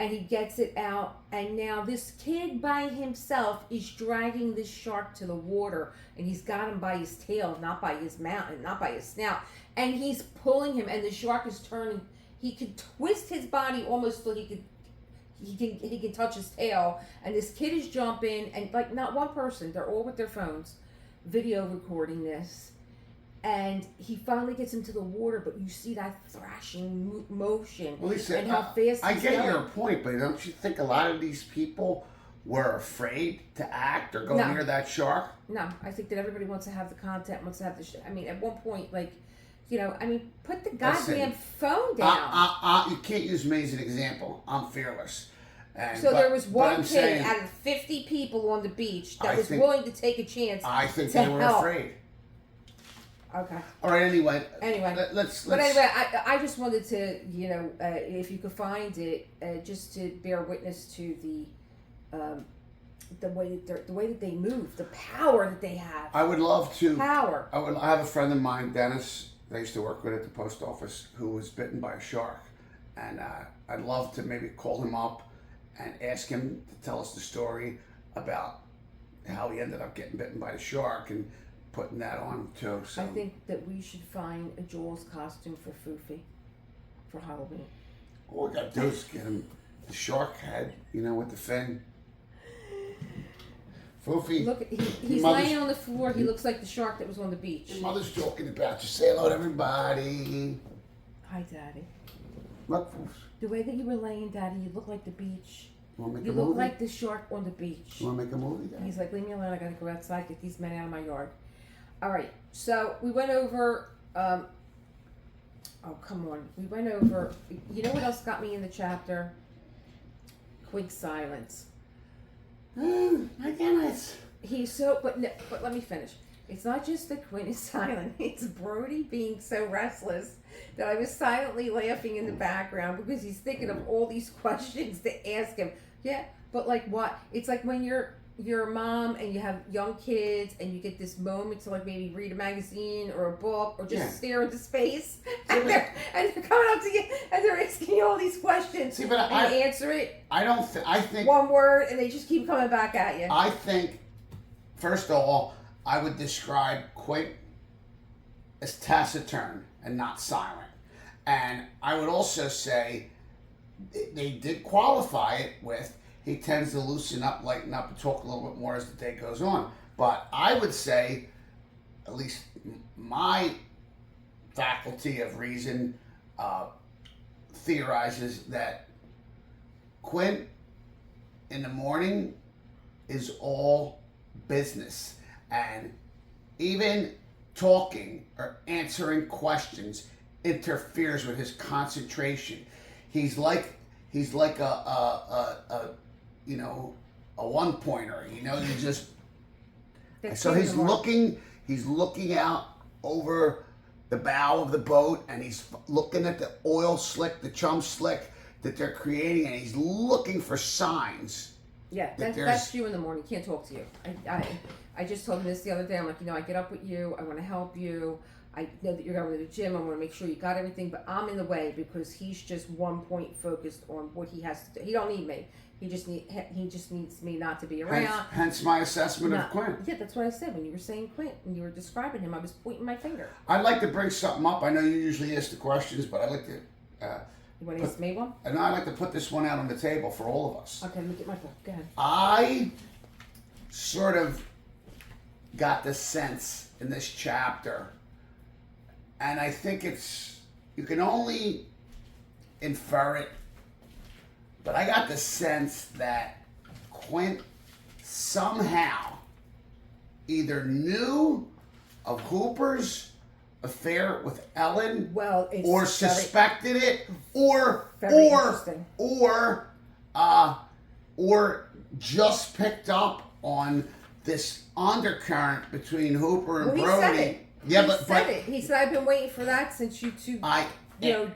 And he gets it out. And now this kid by himself is dragging this shark to the water. And he's got him by his tail, not by his mouth, and not by his snout. And he's pulling him. And the shark is turning. He could twist his body almost so he can touch his tail. And this kid is jumping. And like not one person. They're all with their phones. Video recording this, and he finally gets into the water, but you see that thrashing motion.
Well, Lisa,
and how fast
I
he's
get
going.
your point, but don't you think a lot of these people were afraid to act or go near that shark?
No, I think that everybody wants to have the content, wants to have the. I mean, at one point, put the goddamn phone down.
You can't use me as an example. I'm fearless.
There was one kid out of 50 people on the beach that was willing to take a chance.
I think they were afraid.
Okay.
All right. Anyway.
Let's. But anyway, I just wanted to, if you could find it, just to bear witness to the way that they move, the power that they have.
I would love to.
Power.
I have a friend of mine, Dennis. I used to work with at the post office, who was bitten by a shark, and I'd love to maybe call him up and ask him to tell us the story about how he ended up getting bitten by the shark and putting that on too. So
I think that we should find a Jules costume for Foofy for Halloween.
All we gotta do is get him the shark head, with the fin. Foofy.
Look, he's laying on the floor. He looks like the shark that was on the beach.
Your mother's talking about you. Say hello to everybody.
Hi, Daddy.
Look, Foofy.
The way that you were laying, Daddy, you look like the beach.
You want to make
you
a movie?
look like the shark on the beach.
You want to make a movie, Daddy?
He's like, leave me alone. I got to go outside, get these men out of my yard. All right. So we went over. Oh, come on. We went over. You know what else got me in the chapter? Quint's silence.
My goodness.
He's so. But let me finish. It's not just that Quint is silent. It's Brody being so restless that I was silently laughing in the background because he's thinking of all these questions to ask him. Yeah, but like what? It's like when you're a mom and you have young kids and you get this moment to like maybe read a magazine or a book or just stare into space and they're coming up to you and they're asking you all these questions.
See, but
and you answer it.
I think
one word and they just keep coming back at you.
I think, first of all, I would describe Quint as taciturn and not silent. And I would also say they did qualify it with he tends to loosen up, lighten up, and talk a little bit more as the day goes on. But I would say, at least my faculty of reason theorizes that Quint in the morning is all business. And even talking or answering questions interferes with his concentration. He's like a one pointer. You just. So he's looking out over the bow of the boat, and he's looking at the oil slick, the chum slick that they're creating, and he's looking for signs.
Yeah, that's you in the morning. Can't talk to you. I just told him this the other day. I'm like, I get up with you. I want to help you. I know that you're going to the gym. I want to make sure you got everything, but I'm in the way because he's just one point focused on what he has to do. He don't need me. He just needs me not to be around.
Hence my assessment of Quint.
Yeah, that's what I said when you were saying Quint. When you were describing him, I was pointing my finger.
I'd like to bring something up. I know you usually ask the questions, but I'd like to.
You want to ask me one?
And I'd like to put this one out on the table for all of us.
Okay, let me get my book. Go ahead.
I sort of got the sense in this chapter, and I think you can only infer it, but I got the sense that Quint somehow either knew of Hooper's affair with Ellen,
Well, it's
or
very-
suspected it, or
Very interesting.
or just picked up on this undercurrent between Hooper and
Well, he
Brody.
said it.
Yeah,
he
but
said it. He said, I've been waiting for that since you two,
assholes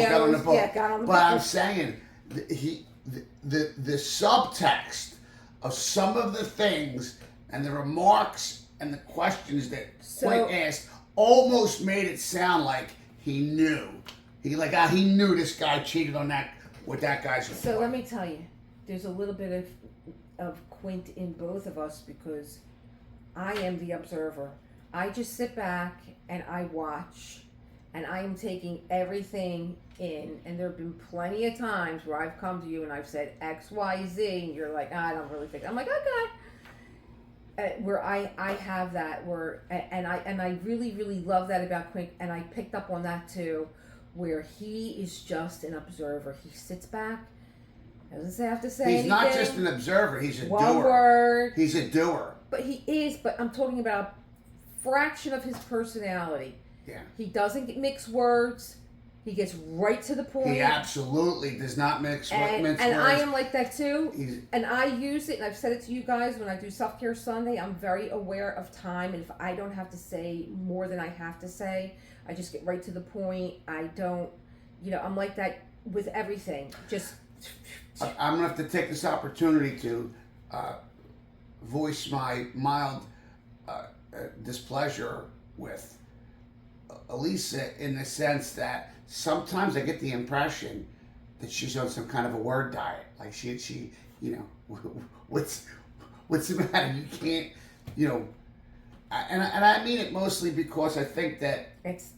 got on the boat.
Yeah, got on the
but
boat.
I'm saying the subtext of some of the things and the remarks and the questions that Quint asked almost made it sound like he knew. He knew this guy cheated on that with that guy's report.
So let me tell you, there's a little bit of Quint in both of us because I am the observer. I just sit back and I watch, and I am taking everything in. And there have been plenty of times where I've come to you and I've said X, Y, Z, and you're like, I don't really think. I'm like, okay. Where I have that and I really, really love that about Quint, and I picked up on that too, where he is just an observer. He sits back, doesn't have to say anything.
He's not just an observer, he's a
One
doer.
word.
He's a doer.
But he is, but I'm talking about a fraction of his personality.
Yeah.
He doesn't mix words. He gets right to the point.
He absolutely does not mix
and
words.
I am like that too.
He's-
And I use it, and I've said it to you guys when I do Self-Care Sunday. I'm very aware of time, and if I don't have to say more than I have to say, I just get right to the point. I don't, I'm like that with everything. Just.
I'm going to have to take this opportunity to voice my mild displeasure with Elisa in the sense that sometimes I get the impression that she's on some kind of a word diet. Like she what's the matter? You can't, and I mean it mostly because I think that
It's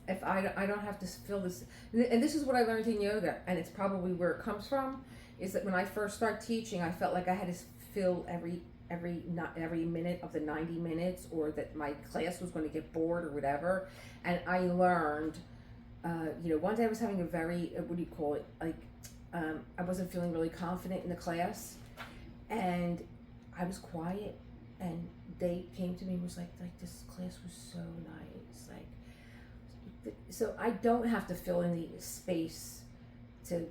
if I don't have to feel this, and this is what I learned in yoga, and it's probably where it comes from, is that when I first started teaching, I felt like I had to fill every minute of the 90 minutes, or that my class was going to get bored or whatever. And I learned, one day I was having a very, what do you call it? I wasn't feeling really confident in the class, and I was quiet, and they came to me and was like this class was so nice, so I don't have to fill in the space to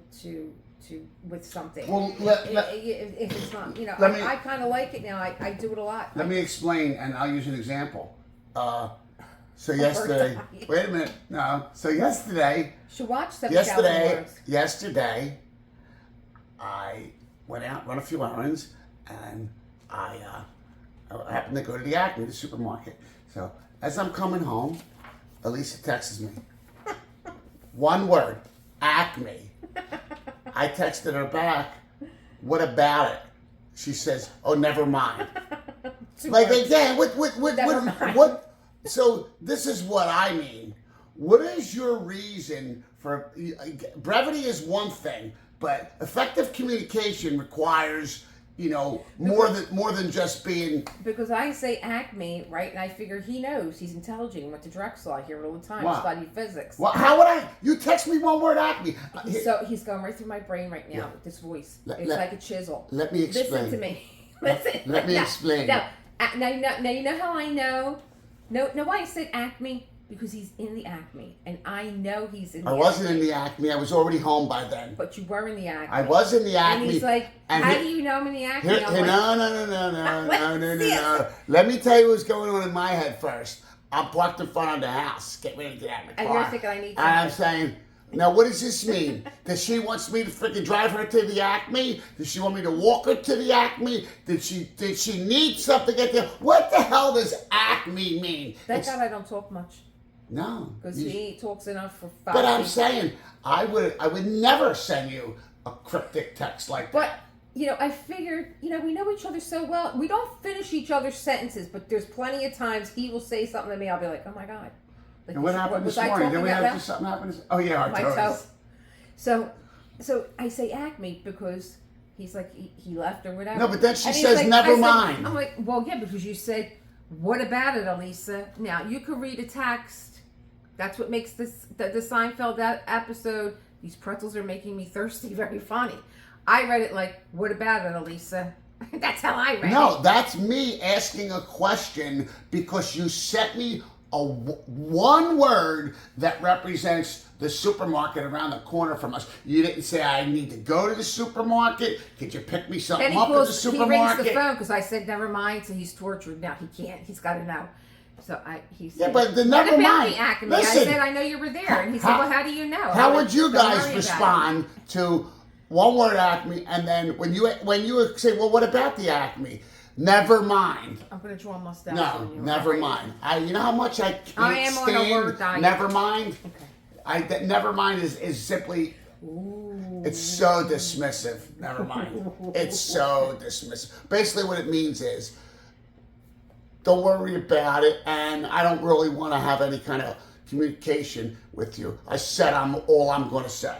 with something.
Well,
if it's not, I kind of like it now. I do it a lot.
Let me explain, and I'll use an example. So yesterday, wait a minute, no. So yesterday,
should watch 7,000 Words.
Yesterday, I went out, run a few errands, and I happened to go to the Acme, the supermarket. So as I'm coming home, Elisa texts me. One word, Acme. I texted her back, what about it? She says, oh, never mind. Like, again, what? So this is what I mean. What is your reason for, brevity is one thing, but effective communication requires, more than just being.
Because I say Acme, right, and I figure he knows, he's intelligent, he went to Drexel, I hear it all the time,
Wow.
studied physics.
Well, how would I? You text me one word, Acme.
So he's going right through my brain right now with this voice. It's like a chisel.
Let me explain.
Listen to me. Listen.
Let me explain.
Now you know how I know? Know why I said Acme? Because he's in the Acme, and I know he's in the
I wasn't in the Acme. I was already home by then.
But you were in the Acme.
I was in the Acme.
And he's like, how do you know I'm in the Acme?
No. Let me tell you what's going on in my head first. I'm parked in front of the house. Get ready to get out of my car.
And you're thinking I need
And I'm saying, now what does this mean? Does she want me to freaking drive her to the Acme? Does she want me to walk her to the Acme? Did she need something at the? What the hell does Acme mean?
Thank God I don't talk much.
No.
Because he talks enough for 5
But I'm
people.
saying, I would never send you a cryptic text like that.
But, I figured, we know each other so well. We don't finish each other's sentences, but there's plenty of times he will say something to me, I'll be like, oh my God. Like,
And what happened this morning? Then we had something happen. Oh yeah, our
my
toes.
toe. So I say Acme because He's like, he left or whatever.
No, but then she
And he's
says,
like,
never
I said-
mind.
I'm like, well, yeah, because you said, what about it, Elisa? Now, you could read a text. That's what makes the Seinfeld episode, these pretzels are making me thirsty, very funny. I read it like, what about it, Elisa? That's how I read it.
No, that's me asking a question because you sent me one word that represents the supermarket around the corner from us. You didn't say, I need to go to the supermarket. Could you pick me something
Then
up at the
he rings
supermarket?
the phone because I said, never mind, so he's tortured. Now he can't. He's got to know. So he said,
Yeah, but the
what
never
about
mind.
the Acme?
Listen,
I said, I know you were there. And he said, well, how do you know?
How would you
Don't
guys
worry about
respond to one word Acme, and then when you say, well, what about the Acme? Never mind.
I'm going to draw a mustache
No,
on you.
never mind. You know how much I can't
I am on a
stand
word diet.
never mind?
Okay.
That never mind is simply, it's so dismissive. Never mind. It's so dismissive. Basically what it means is, don't worry about it, and I don't really want to have any kind of communication with you. I said all I'm going to say.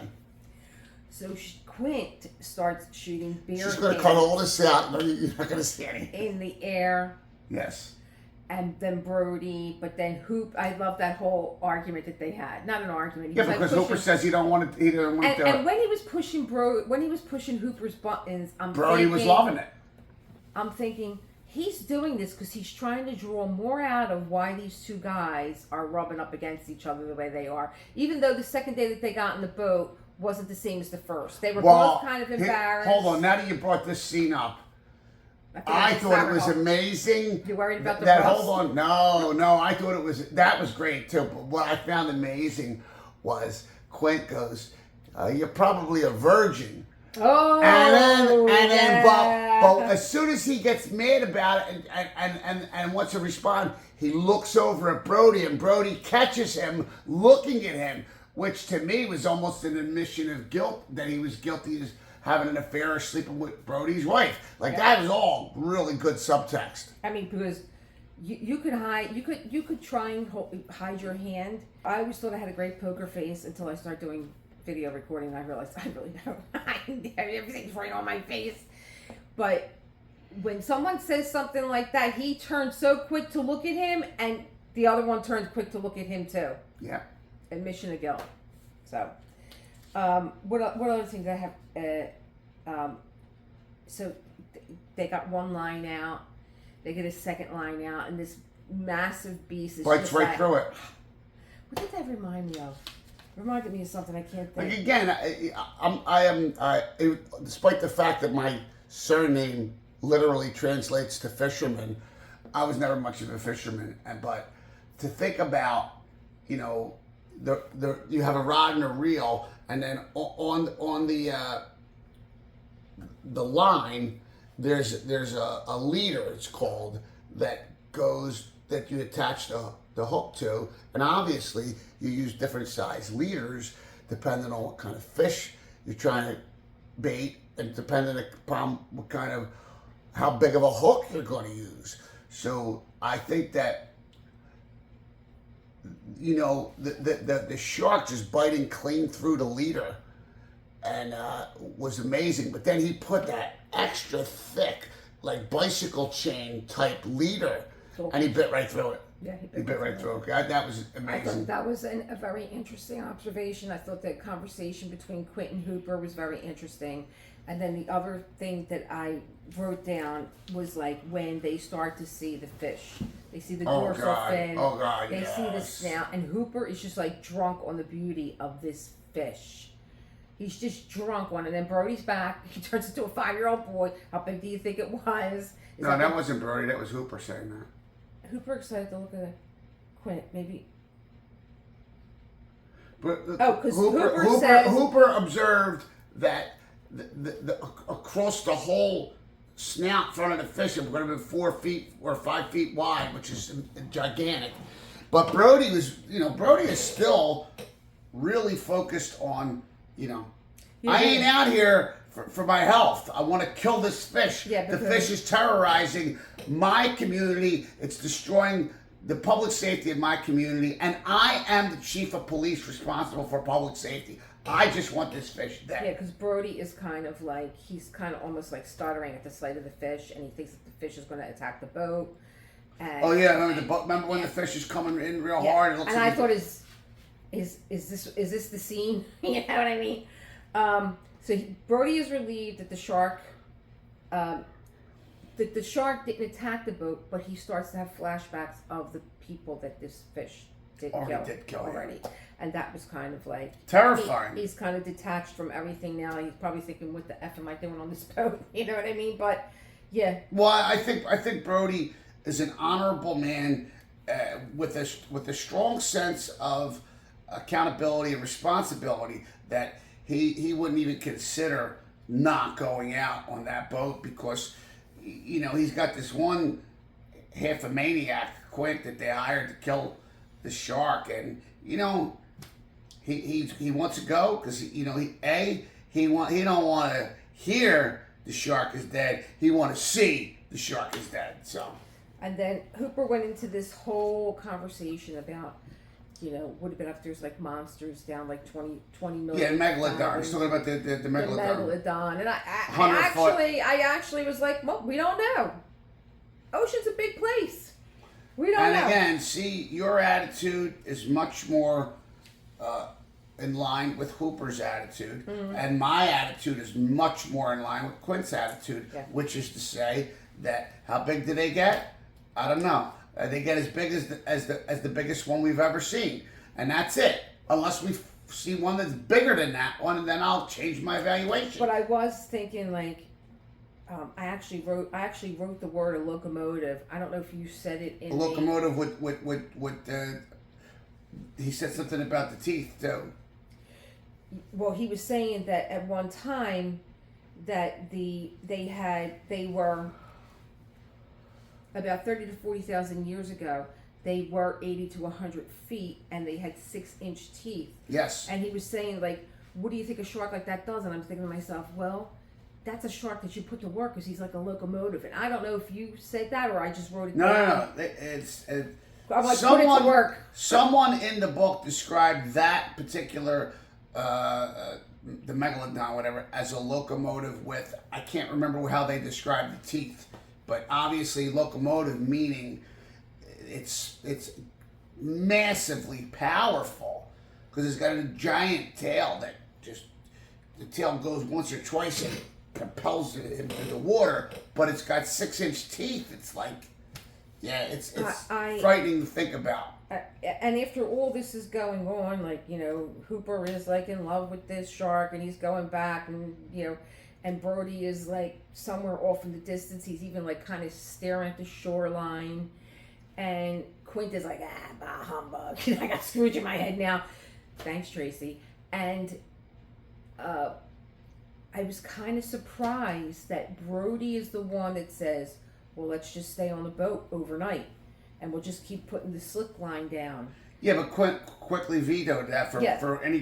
So Quint starts shooting beer
She's going to
cans
cut all this out. No, you're not going to see anything.
in the air.
Yes.
And then Brody, but then Hoop. I love that whole argument that they had. Not an argument. He
Yeah,
was
because
like
Hooper says he don't want to do it.
And when he was pushing Hooper's buttons,
Brody was loving it.
I'm thinking he's doing this because he's trying to draw more out of why these two guys are rubbing up against each other the way they are. Even though the second day that they got in the boat wasn't the same as the first. They were both kind of embarrassed.
Hold on, now that you brought this scene up, I thought it was amazing.
You worried about the
that?
rust?
Hold on, no. I thought that was great too. But what I found amazing was Quint goes, "You're probably a virgin."
Oh,
and then,
yeah.
but as soon as he gets mad about it and wants to respond, he looks over at Brody, and Brody catches him looking at him, which to me was almost an admission of guilt that he was guilty of having an affair or sleeping with Brody's wife. Like that is all really good subtext.
I mean, because you could hide, you could try and hide your hand. I always thought I had a great poker face until I started doing video recording, and I realized I really don't. Everything's right on my face. But when someone says something like that, he turns so quick to look at him, and the other one turns quick to look at him too.
Yeah.
Admission of guilt. So, what other things I have? So they got one line out. They get a second line out, and this massive beast is
Bites
just
right
like,
through it.
What did that remind me of? It reminded me of something I can't think.
Like again, I am. Despite the fact that my surname literally translates to fisherman, I was never much of a fisherman. But to think about, you know, you have a rod and a reel, and then on the line there's a leader, it's called, that you attach the hook to, and obviously you use different size leaders depending on what kind of fish you're trying to bait, and depending upon what kind of how big of a hook you're going to use. So I think that, you know, the shark just biting clean through the leader and was amazing. But then he put that extra thick, like bicycle chain type leader, and he bit right through it.
Yeah,
he bit right through it. That was amazing.
I thought that was a very interesting observation. I thought the conversation between Quint and Hooper was very interesting. And then the other thing that I wrote down was like when they start to see the fish. They see the dorsal fin.
Oh, God,
They
yes.
see the snout. And Hooper is just like drunk on the beauty of this fish. He's just drunk on it. And then Brody's back. He turns into a 5-year-old boy. How big do you think it was?
No, that wasn't Brody. That was Hooper saying that.
Hooper excited to look at Quint. Maybe.
But
because Hooper says...
Hooper observed that the across the whole snout front of the fish would have been 4 feet or 5 feet wide, which is gigantic. But Brody is still really focused on, I ain't out here for my health. I want to kill this fish.
Yeah,
the fish is terrorizing my community. It's destroying the public safety of my community, and I am the chief of police responsible for public safety. I just want this fish dead.
Yeah, because Brody is kind of like, he's kind of almost like stuttering at the sight of the fish, and he thinks that the fish is going to attack the boat. And,
Oh yeah, remember when the fish is coming in real hard? It looks
and
like
I thought, is this the scene? You know what I mean? Brody is relieved that the shark didn't attack the boat, but he starts to have flashbacks of the people that this fish did kill already. And that was kind of like
terrifying.
He's kind of detached from everything now. He's probably thinking, what the F am I doing on this boat? You know what I mean? But yeah.
Well, I think Brody is an honorable man with a strong sense of accountability and responsibility that he wouldn't even consider not going out on that boat because, you know, he's got this one half a maniac, Quint, that they hired to kill the shark, and you know, he wants to go because he don't want to hear the shark is dead. He want to see the shark is dead. So.
And then Hooper went into this whole conversation about, you know, would have been if there's like monsters down like 20 million.
Yeah, megalodon. He's talking about the megalodon.
The megalodon, and I actually was like, well, we don't know. Ocean's a big place. We don't know.
And again, see, your attitude is much more in line with Hooper's attitude, and my attitude is much more in line with Quint's attitude, which is to say that how big do they get? I don't know. They get as big as the biggest one we've ever seen, and that's it. Unless we see one that's bigger than that one, and then I'll change my evaluation.
But I was thinking like. I actually wrote the word a locomotive. I don't know if you said it in
a locomotive with he said something about the teeth too.
Well, he was saying that at one time that they were about 30 to 40,000 years ago. They were 80 to 100 feet, and they had 6-inch teeth.
Yes.
And he was saying like, what do you think a shark like that does? And I'm thinking to myself, well, that's a shark that you put to work because he's like a locomotive. And I don't know if you said that or I just wrote it down.
No. It's
I'm like, put it to work.
Someone in the book described that particular, the megalodon, whatever, as a locomotive with, I can't remember how they described the teeth, but obviously locomotive meaning it's massively powerful because it's got a giant tail that just, the tail goes once or twice and propels it into the water, but it's got 6-inch teeth. It's like, yeah, it's frightening to think about.
And after all this is going on, like, you know, Hooper is like in love with this shark and he's going back, and, you know, and Brody is like somewhere off in the distance. He's even like kind of staring at the shoreline, and Quint is like, bah humbug. I got Scrooge in my head now. Thanks, Tracy. And I was kind of surprised that Brody is the one that says, well, let's just stay on the boat overnight and we'll just keep putting the slick line down.
Yeah, but Quint quickly vetoed that and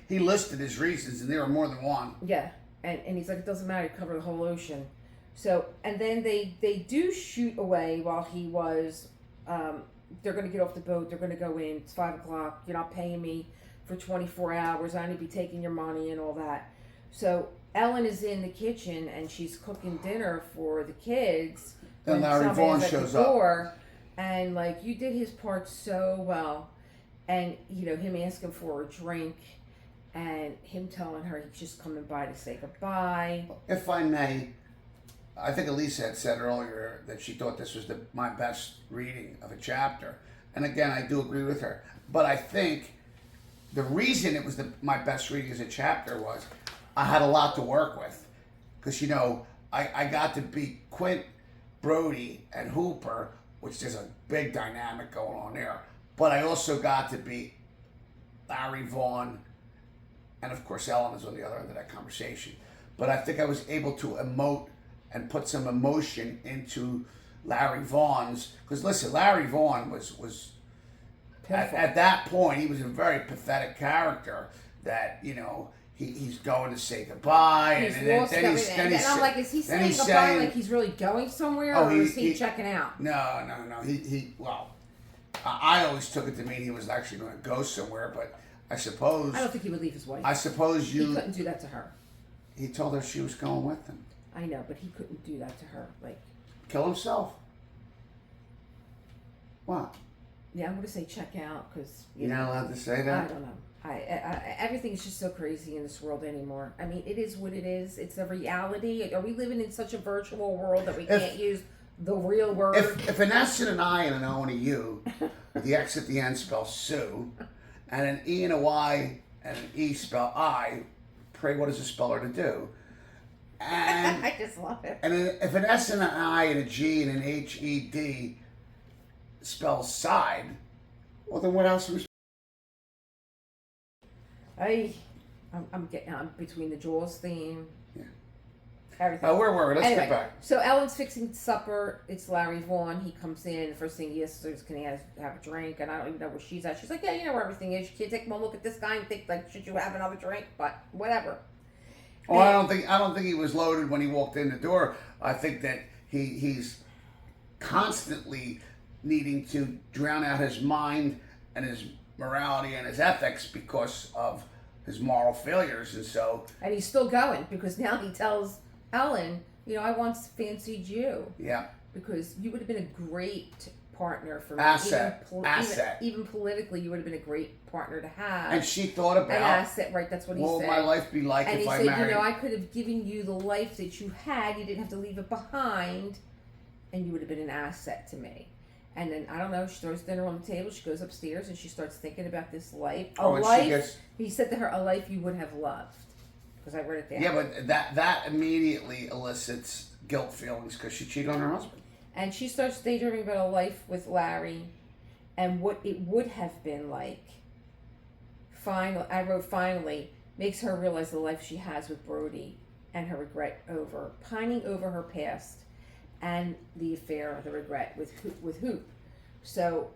he listed his reasons, and there were more than one.
Yeah, and he's like, it doesn't matter, cover the whole ocean. So, and then they do shoot away while he was, they're going to get off the boat, they're going to go in, it's 5 o'clock, you're not paying me for 24 hours, I need to be taking your money and all that. So Ellen is in the kitchen and she's cooking dinner for the kids.
Then Larry Vaughn shows up.
And like, you did his part so well. And, you know, him asking for a drink and him telling her he's just coming by to say goodbye.
If I may, I think Elisa had said earlier that she thought this was my best reading of a chapter. And again, I do agree with her. But I think the reason it was my best reading as a chapter was I had a lot to work with. Because, you know, I got to be Quint, Brody, and Hooper, which there's a big dynamic going on there. But I also got to be Larry Vaughn, and of course Ellen is on the other end of that conversation. But I think I was able to emote and put some emotion into Larry Vaughn's, because listen, Larry Vaughn was at that point, he was a very pathetic character that, you know, he's going to say goodbye,
and I'm like, is he saying goodbye like he's really going somewhere, or is he checking out?
No. Well, I always took it to mean he was actually going to go somewhere, but I suppose.
I don't think he would leave his wife.
I suppose
He couldn't do that to her.
He told her she was going with him.
I know, but he couldn't do that to her. Like,
Kill himself. What?
yeah, I'm going to say check out because
You're not allowed to say that?
I don't know. Everything is just so crazy in this world anymore. I mean, it is what it is. It's a reality. Are we living in such a virtual world that we can't use the real word?
If an S and an I and an O and a U, with the X at the end spell Sue, and an E and a Y and an E spell I, pray what does a speller to do? And
I just love it.
And if an S and an I and a G and an HED spells side, well then what else are we?
I'm between the Jaws theme.
Yeah.
Everything.
Where were we? Let's
Anyway,
get back.
So Ellen's fixing supper. It's Larry Vaughn. He comes in. The first thing he asks is, "Can he have a drink?" And I don't even know where she's at. She's like, "Yeah, you know where everything is. You can't take one look at this guy and think like, should you have another drink?" But whatever.
Oh, I don't think he was loaded when he walked in the door. I think that he's constantly needing to drown out his mind and his morality and his ethics because of his moral failures,
and he's still going because now he tells Ellen, I once fancied you.
Yeah.
Because you would have been a great partner for me.
Asset.
Even politically, you would have been a great partner to have.
And she thought about
an asset, right? That's what he said.
What would my life be like if I married?
And he said, I could have given you the life that you had. You didn't have to leave it behind, and you would have been an asset to me. And then, I don't know, she throws dinner on the table, she goes upstairs, and she starts thinking about this life. He said to her, a life you would have loved. Because I wrote it down.
Yeah, but that immediately elicits guilt feelings because she cheated on her husband.
And she starts daydreaming about a life with Larry and what it would have been like. Finally, makes her realize the life she has with Brody and her regret pining over her past. And the affair, the regret with Hoop. So,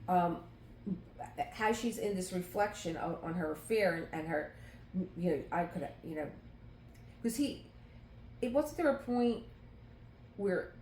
how she's in this reflection on her affair and her, because it wasn't there a point where,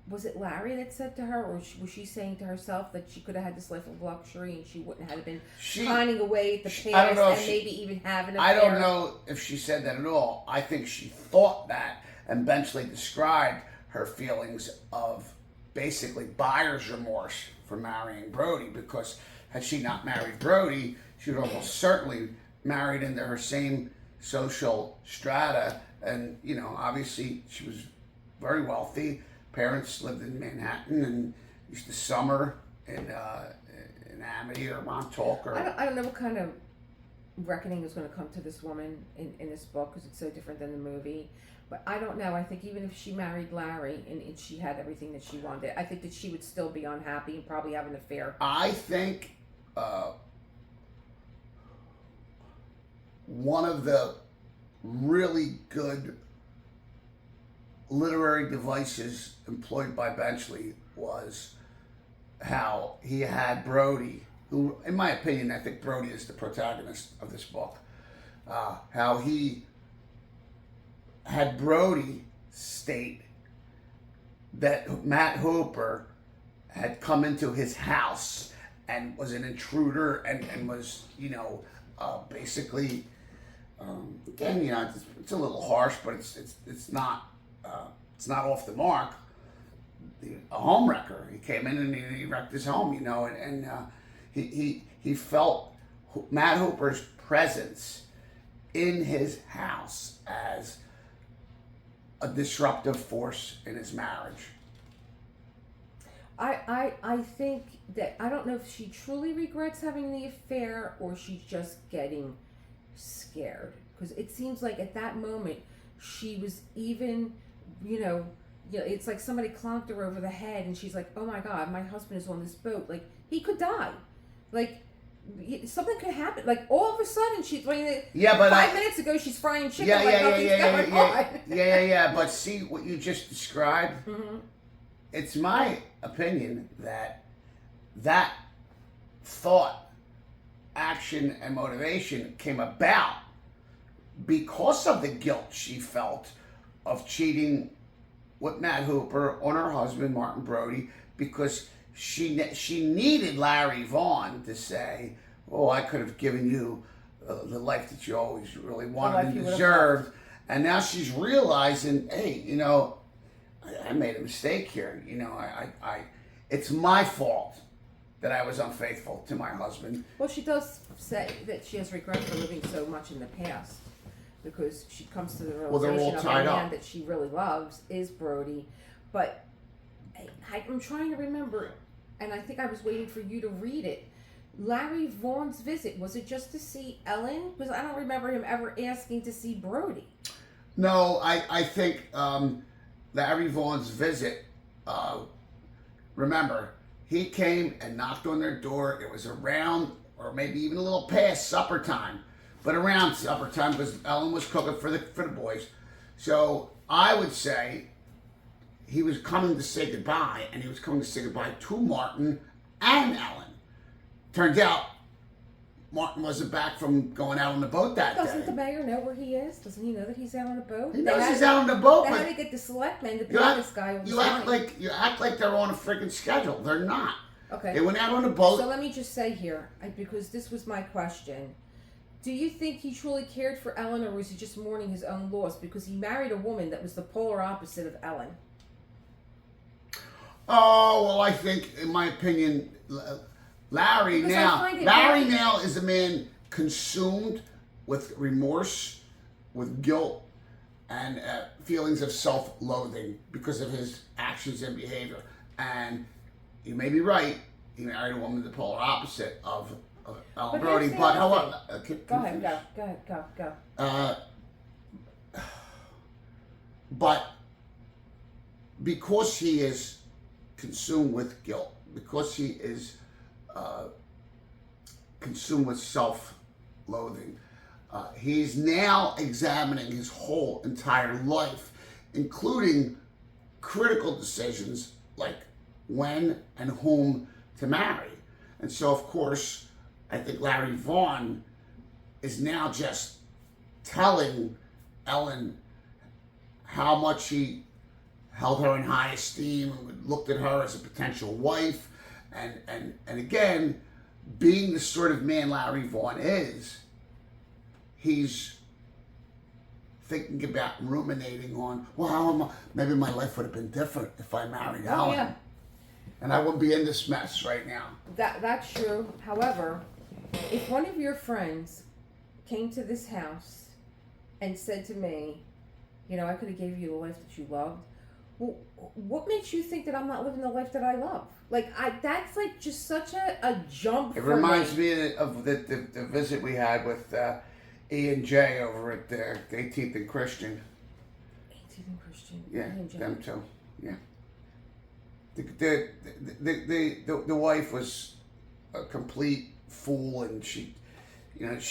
was it Larry that said to her, or was she saying to herself that she could have had this life of luxury and she wouldn't have been pining away at the past and maybe even have an affair?
I don't know if she said that at all. I think she thought that and eventually described her feelings of basically buyer's remorse for marrying Brody, because had she not married Brody, she would almost certainly married into her same social strata, and obviously she was very wealthy. Parents lived in Manhattan and used to summer in Amity or Montauk.
I don't know what kind of reckoning is going to come to this woman in this book, because it's so different than the movie. But I don't know. I think even if she married Larry and she had everything that she wanted, I think that she would still be unhappy and probably have an affair.
I think one of the really good literary devices employed by Benchley was how he had Brody, who, in my opinion, I think Brody is the protagonist of this book, how he had Brody state that Matt Hooper had come into his house and was an intruder and was, basically, again, it's a little harsh, but it's not off the mark. A home wrecker. He came in and he wrecked his home, and he felt Matt Hooper's presence in his house as a disruptive force in his marriage.
I think that, I don't know if she truly regrets having the affair or she's just getting scared, because it seems like at that moment she was even, it's like somebody clonked her over the head and she's like, oh my God, my husband is on this boat, like he could die, like something could happen, like all of a sudden she's but 5 minutes ago she's frying chicken, nothing's going on.
But see what you just described.
Mm-hmm.
It's my opinion that thought, action, and motivation came about because of the guilt she felt of cheating with Matt Hooper on her husband Martin Brody, because she needed Larry Vaughn to say, oh, I could have given you the life that you always really wanted
life
and
you would have
deserved. And now she's realizing, hey, you know, I made a mistake here. You know, it's my fault that I was unfaithful to my husband.
Well, she does say that she has regret for living so much in the past because she comes to the
they're
realization
all
of the
tied
man
up.
that she really loves is Brody. But I'm trying to remember, and I think I was waiting for you to read it. Larry Vaughn's visit, was it just to see Ellen? Because I don't remember him ever asking to see Brody.
No, I think Larry Vaughn's visit, remember, he came and knocked on their door. It was around, or maybe even a little past supper time, but around supper time because Ellen was cooking for the boys. So I would say he was coming to say goodbye, and he was coming to say goodbye to Martin and Ellen. Turns out Martin wasn't back from going out on the boat that
Doesn't
day.
the mayor know where he is? Doesn't he know that he's out on the boat?
He knows he's out on the boat,
They
but
had to get the selectmen to pay
you
this guy.
you act like they're on a freaking schedule. They're not.
Okay.
They went out on the boat.
So let me just say here, because this was my question. Do you think he truly cared for Ellen, or was he just mourning his own loss? Because he married a woman that was the polar opposite of Ellen.
Oh, well, I think, in my opinion, Larry
Because
now is a man consumed with remorse, with guilt, and feelings of self-loathing because of his actions and behavior. And you may be right. He married a woman the polar opposite of Ellen Brody.
here's the
But
other
however,
Go ahead, go.
But because he is consumed with guilt, because he is consumed with self-loathing, he's now examining his whole entire life, including critical decisions like when and whom to marry. And so, of course, I think Larry Vaughn is now just telling Ellen how much he held her in high esteem and looked at her as a potential wife. And again, being the sort of man Larry Vaughn is, he's thinking about, ruminating on, well, maybe my life would have been different if I married Ellen.
Yeah.
And I wouldn't be in this mess right now.
That's true. However, if one of your friends came to this house and said to me, you know, I could have gave you the life that you loved, well, what makes you think that I'm not living the life that I love? Like, that's like just such a jump.
It reminds me of the visit we had with E and J over at 18th and Christian.
18th and Christian.
Yeah,
E&J.
them too. Yeah. The wife was a complete fool, and she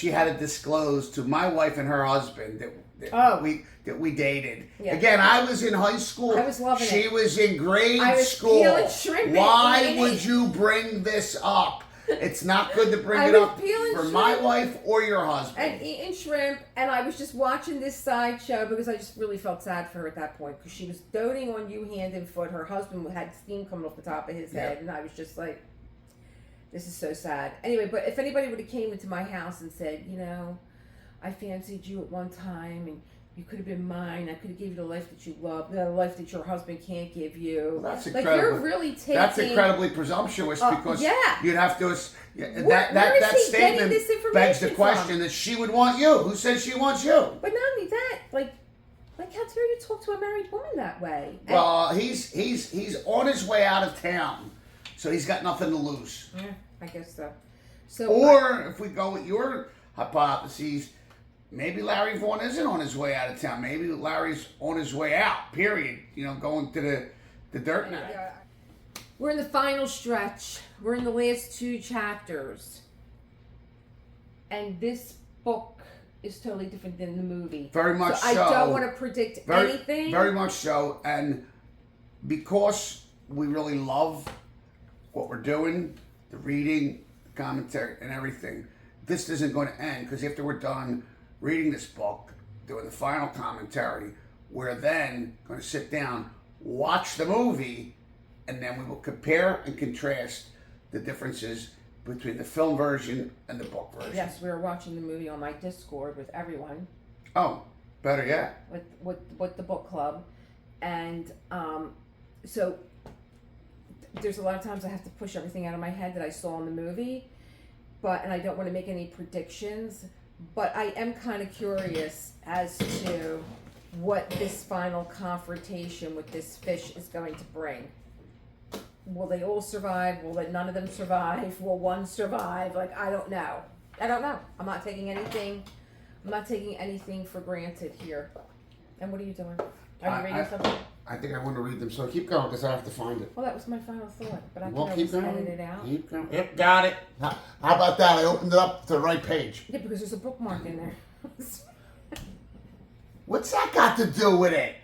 had to disclose to my wife and her husband that we dated.
Yeah.
Again, I was in high school.
I was loving
she
it.
was in grade
I was
school.
peeling shrimp and
Why
eating
would
it.
you bring this up? It's not good to bring
I
it
was
up
peeling
for
shrimp
my wife or your husband.
and eating shrimp, and I was just watching this sideshow because I just really felt sad for her at that point because she was doting on you hand and foot. Her husband had steam coming off the top of his head, and I was just like, this is so sad. Anyway, but if anybody would have came into my house and said, you know, I fancied you at one time, and you could have been mine. I could have given you the life that you love, the life that your husband can't give you.
Well, that's
like
incredible.
you're really taking.
That's incredibly presumptuous because
yeah.
you'd have to.
Where
That
is he getting
statement
this information
begs the question
from?
that she would want you. Who says she wants you?
But not only that, like how dare you talk to a married woman that way? And,
Well, he's on his way out of town, so he's got nothing to lose.
yeah, I guess so. So
Or if we go with your hypotheses, maybe Larry Vaughn isn't on his way out of town. Maybe Larry's on his way out. Period. You know, going to the dirt nap.
we're in the final stretch. We're in the last 2 chapters, and this book is totally different than the movie.
Very much so.
I don't want to predict anything.
Very much so. And because we really love what we're doing, the reading, the commentary, and everything, this isn't going to end because after we're done reading this book, doing the final commentary, we're then going to sit down, watch the movie, and then we will compare and contrast the differences between the film version and the book version.
Yes, we were watching the movie on my Discord with everyone.
Oh, better yet.
With the book club, and so there's a lot of times I have to push everything out of my head that I saw in the movie, and I don't want to make any predictions, but I am kind of curious as to what this final confrontation with this fish is going to bring. Will they all survive? Will none of them survive? Will one survive? Like, I don't know. I'm not taking anything for granted here. And what are you doing? Are you reading something?
I think I want to read them, so keep going because I have to find it.
Well, that was my final thought, but I can
Keep
always
going.
edit it out.
Keep going. Yep, got it. How about that? I opened it up to the right page.
Yeah, because there's a bookmark in there.
What's that got to do with it?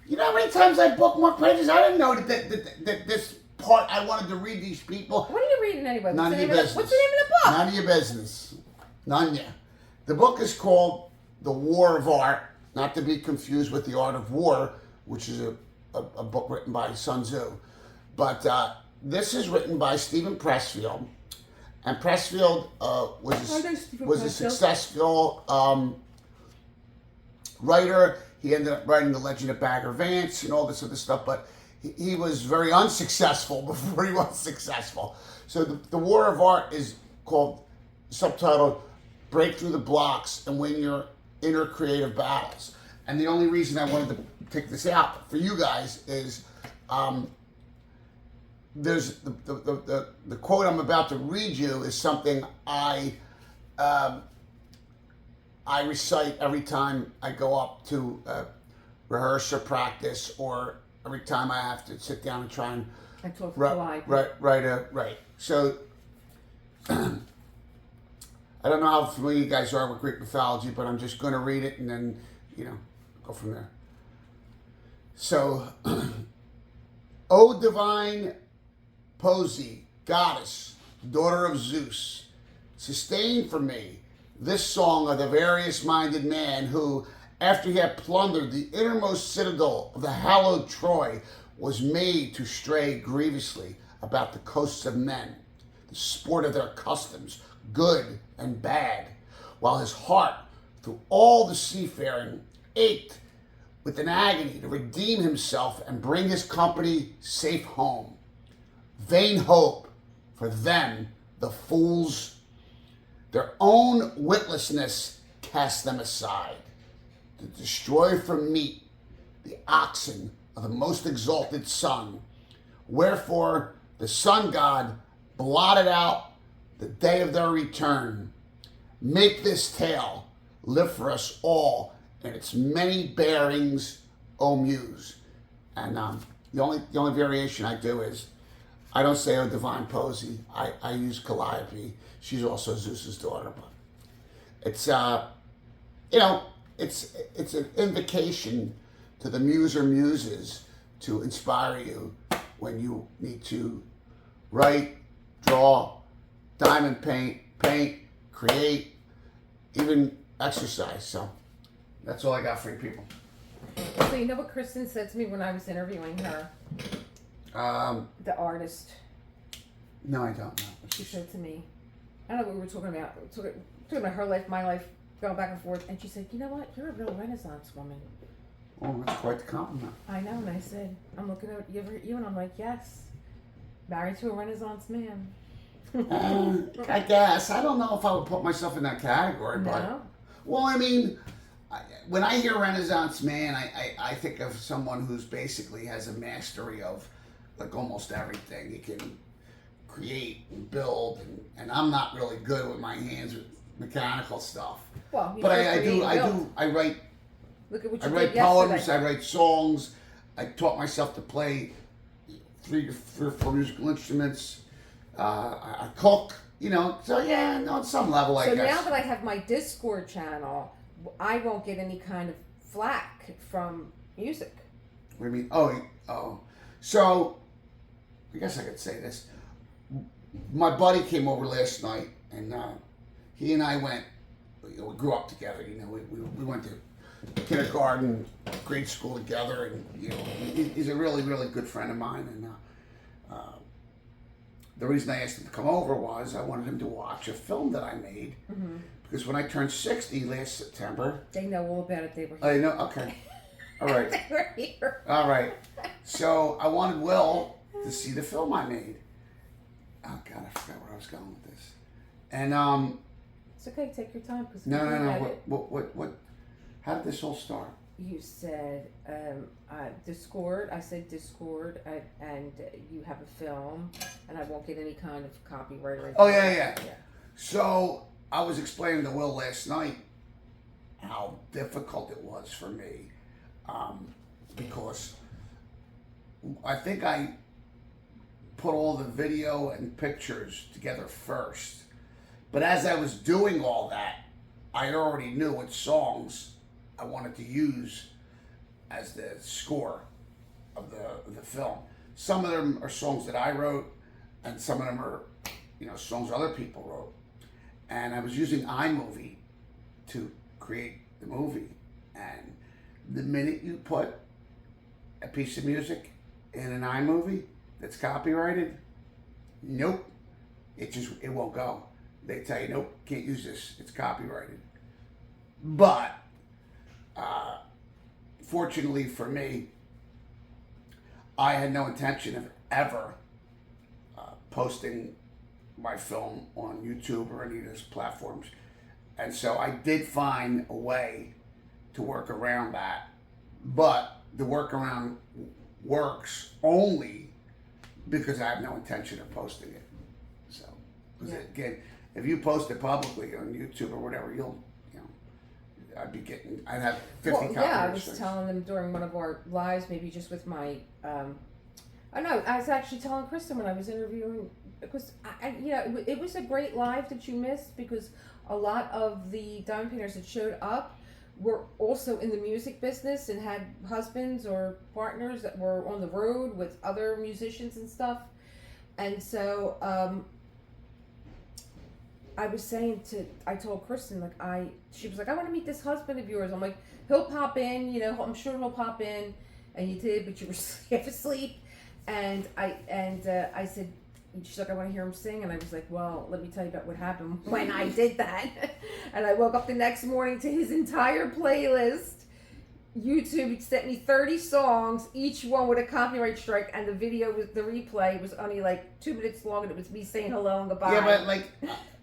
You know how many times I bookmark pages? I didn't know that this part I wanted to read these people.
What are you reading anyway?
None of your business.
What's the name of the book?
None of your business. None ya. The book is called The War of Art, not to be confused with The Art of War, which is a book written by Sun Tzu. But this is written by Stephen Pressfield. And Pressfield was a successful writer. He ended up writing The Legend of Bagger Vance and all this other stuff, but he was very unsuccessful before he was successful. So the War of Art is called, subtitled, Break Through the Blocks and Win Your Inner Creative Battles. And the only reason I wanted to pick this out for you guys is there's the quote I'm about to read you is something I recite every time I go up to rehearse or practice, or every time I have to sit down and try and write. So I don't know how familiar you guys are with Greek mythology, but I'm just going to read it and then, go from there. So, O divine Posy, goddess, daughter of Zeus, sustain for me this song of the various-minded man who, after he had plundered the innermost citadel of the hallowed Troy, was made to stray grievously about the coasts of men, the sport of their customs, good and bad, while his heart, through all the seafaring, ached with an agony to redeem himself and bring his company safe home. Vain hope for them, the fools. Their own witlessness cast them aside, to destroy for meat the oxen of the most exalted sun. Wherefore the sun god blotted out the day of their return. Make this tale live for us all in its many bearings, O Muse. And the only variation I do is I don't say O divine Posy. I use Calliope. She's also Zeus's daughter, but it's it's an invocation to the muse or muses to inspire you when you need to write, draw, diamond paint, create, even exercise. So that's all I got for you people.
So you know what Kristen said to me when I was interviewing her? The artist.
No, I don't know.
She said to me, I don't know what we were talking about. Talking about her life, my life, going back and forth. And she said, you know what? You're a real Renaissance woman.
Oh, that's quite the compliment.
I know. And I said, I'm looking at you, and I'm like, yes. Married to a Renaissance man.
I guess. I don't know if I would put myself in that category, but...
No?
Well, I mean, when I hear Renaissance man, I think of someone who's basically has a mastery of, like, almost everything. He can create and build, and I'm not really good with my hands with mechanical stuff.
Well,
but I write.
Look at what you
I write
did
poems.
yesterday.
I write songs. I taught myself to play 3 or 4 musical instruments. I cook. So yeah, on some level, I guess.
So now that I have my Discord channel, I won't get any kind of flack from music.
What do you mean? Oh. So, I guess I could say this. My buddy came over last night, and he and I went. We grew up together. We went to kindergarten, grade school together, and he's a really, really good friend of mine. the reason I asked him to come over was I wanted him to watch a film that I made.
Mm-hmm.
Because when I turned 60 last September...
They know all about it. They were
I
here.
know, okay. All right.
They were here.
All right. So I wanted Will to see the film I made. Oh, God, I forgot where I was going with this. And,
It's okay. Take your time. Cause
no. What, how did this all start?
You said Discord. I said Discord, and you have a film, and I won't get any kind of copyright or anything.
Oh, yeah. So I was explaining to Will last night how difficult it was for me because I think I put all the video and pictures together first. But as I was doing all that, I already knew what songs I wanted to use as the score of the film. Some of them are songs that I wrote, and some of them are, songs other people wrote. And I was using iMovie to create the movie. And the minute you put a piece of music in an iMovie that's copyrighted, nope, it won't go. They tell you, nope, can't use this, it's copyrighted. But fortunately for me, I had no intention of ever posting my film on YouTube or any of those platforms. And so I did find a way to work around that. But the workaround works only because I have no intention of posting it. So, again, if you post it publicly on YouTube or whatever, I'd have 50 copies.
Yeah, I was telling them during one of our lives, maybe just with my, I was actually telling Kristen when I was interviewing, because it was a great live that you missed, because a lot of the diamond painters that showed up were also in the music business and had husbands or partners that were on the road with other musicians and stuff. And so, I told Kristen, she was like, I want to meet this husband of yours. I'm like, he'll pop in, I'm sure he'll pop in. And you did, but you were half asleep. And I said, she's like, I want to hear him sing. And I was like, well, let me tell you about what happened when I did that. And I woke up the next morning to his entire playlist. YouTube sent me 30 songs, each one with a copyright strike, and the replay was only like 2 minutes long, and it was me saying hello and goodbye.
Yeah, but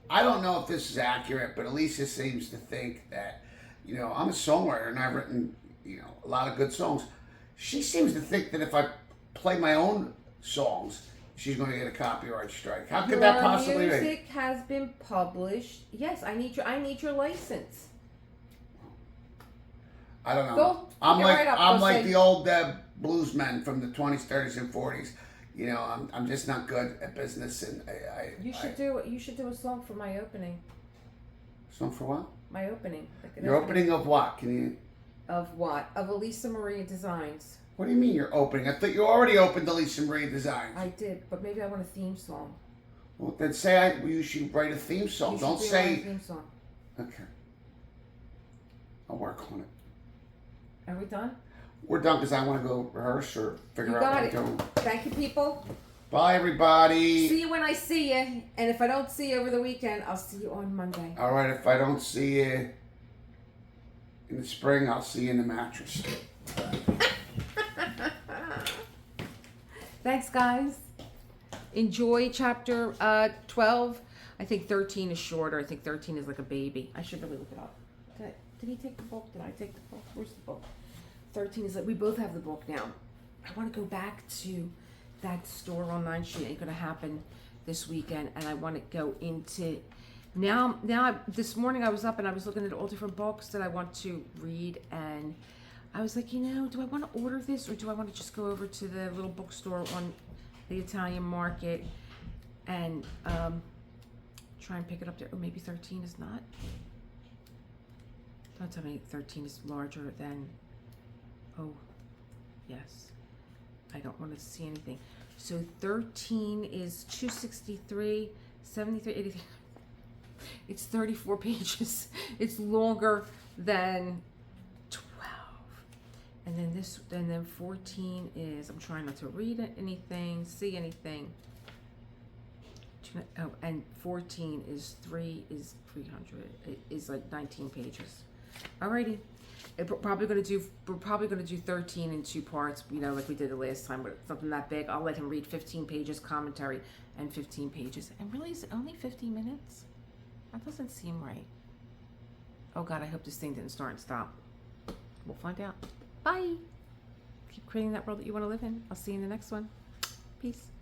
I don't know if this is accurate, but Alicia seems to think that, I'm a songwriter and I've written, a lot of good songs. She seems to think that if I play my own songs, she's going to get a copyright strike. How could that possibly be?
Your music has been published. Yes, I need your license.
I don't know. I'm like the old bluesmen from the 20s, 30s, and 40s. I'm just not good at business, and
You should do a song for my opening.
Song for what?
My opening.
Your opening of what? Can you?
Of what? Of Elisa Maria Designs.
What do you mean you're opening? I thought you already opened Elisa Maria Designs.
I did, but maybe I want a theme song.
Well, then say you should write a theme song. Don't say.
A theme song.
Okay. I'll work on it.
Are we done?
We're done because I want to go rehearse or figure out what I'm doing.
Thank you, people.
Bye, everybody.
See you when I see you. And if I don't see you over the weekend, I'll see you on Monday.
All right. If I don't see you in the spring, I'll see you in the mattress.
Thanks, guys. Enjoy chapter 12. I think 13 is shorter. I think 13 is like a baby. I should really look it up. Did he take the book? Did I take the book? Where's the book? 13 is like, we both have the book now. I want to go back to that store on 9th Street. Ain't going to happen this weekend. And I want to go into, now this morning I was up and I was looking at all different books that I want to read. And I was like, do I want to order this or do I want to just go over to the little bookstore on the Italian market and try and pick it up there? Or maybe 13 is not. Don't tell me 13 is larger than, oh, yes. I don't want to see anything. So 13 is 263, 73, 83. It's 34 pages. It's longer than 12. And then this, and then 14 is, I'm trying not to read anything, see anything. Oh, and 14 is 300. It is like 19 pages. Alrighty. We're probably gonna do 13 in 2 parts, you know, like we did the last time, but something that big. I'll let him read 15 pages commentary and 15 pages. And really, is it only 50 minutes? That doesn't seem right. Oh God, I hope this thing didn't start and stop. We'll find out. Bye. Keep creating that world that you want to live in. I'll see you in the next one. Peace.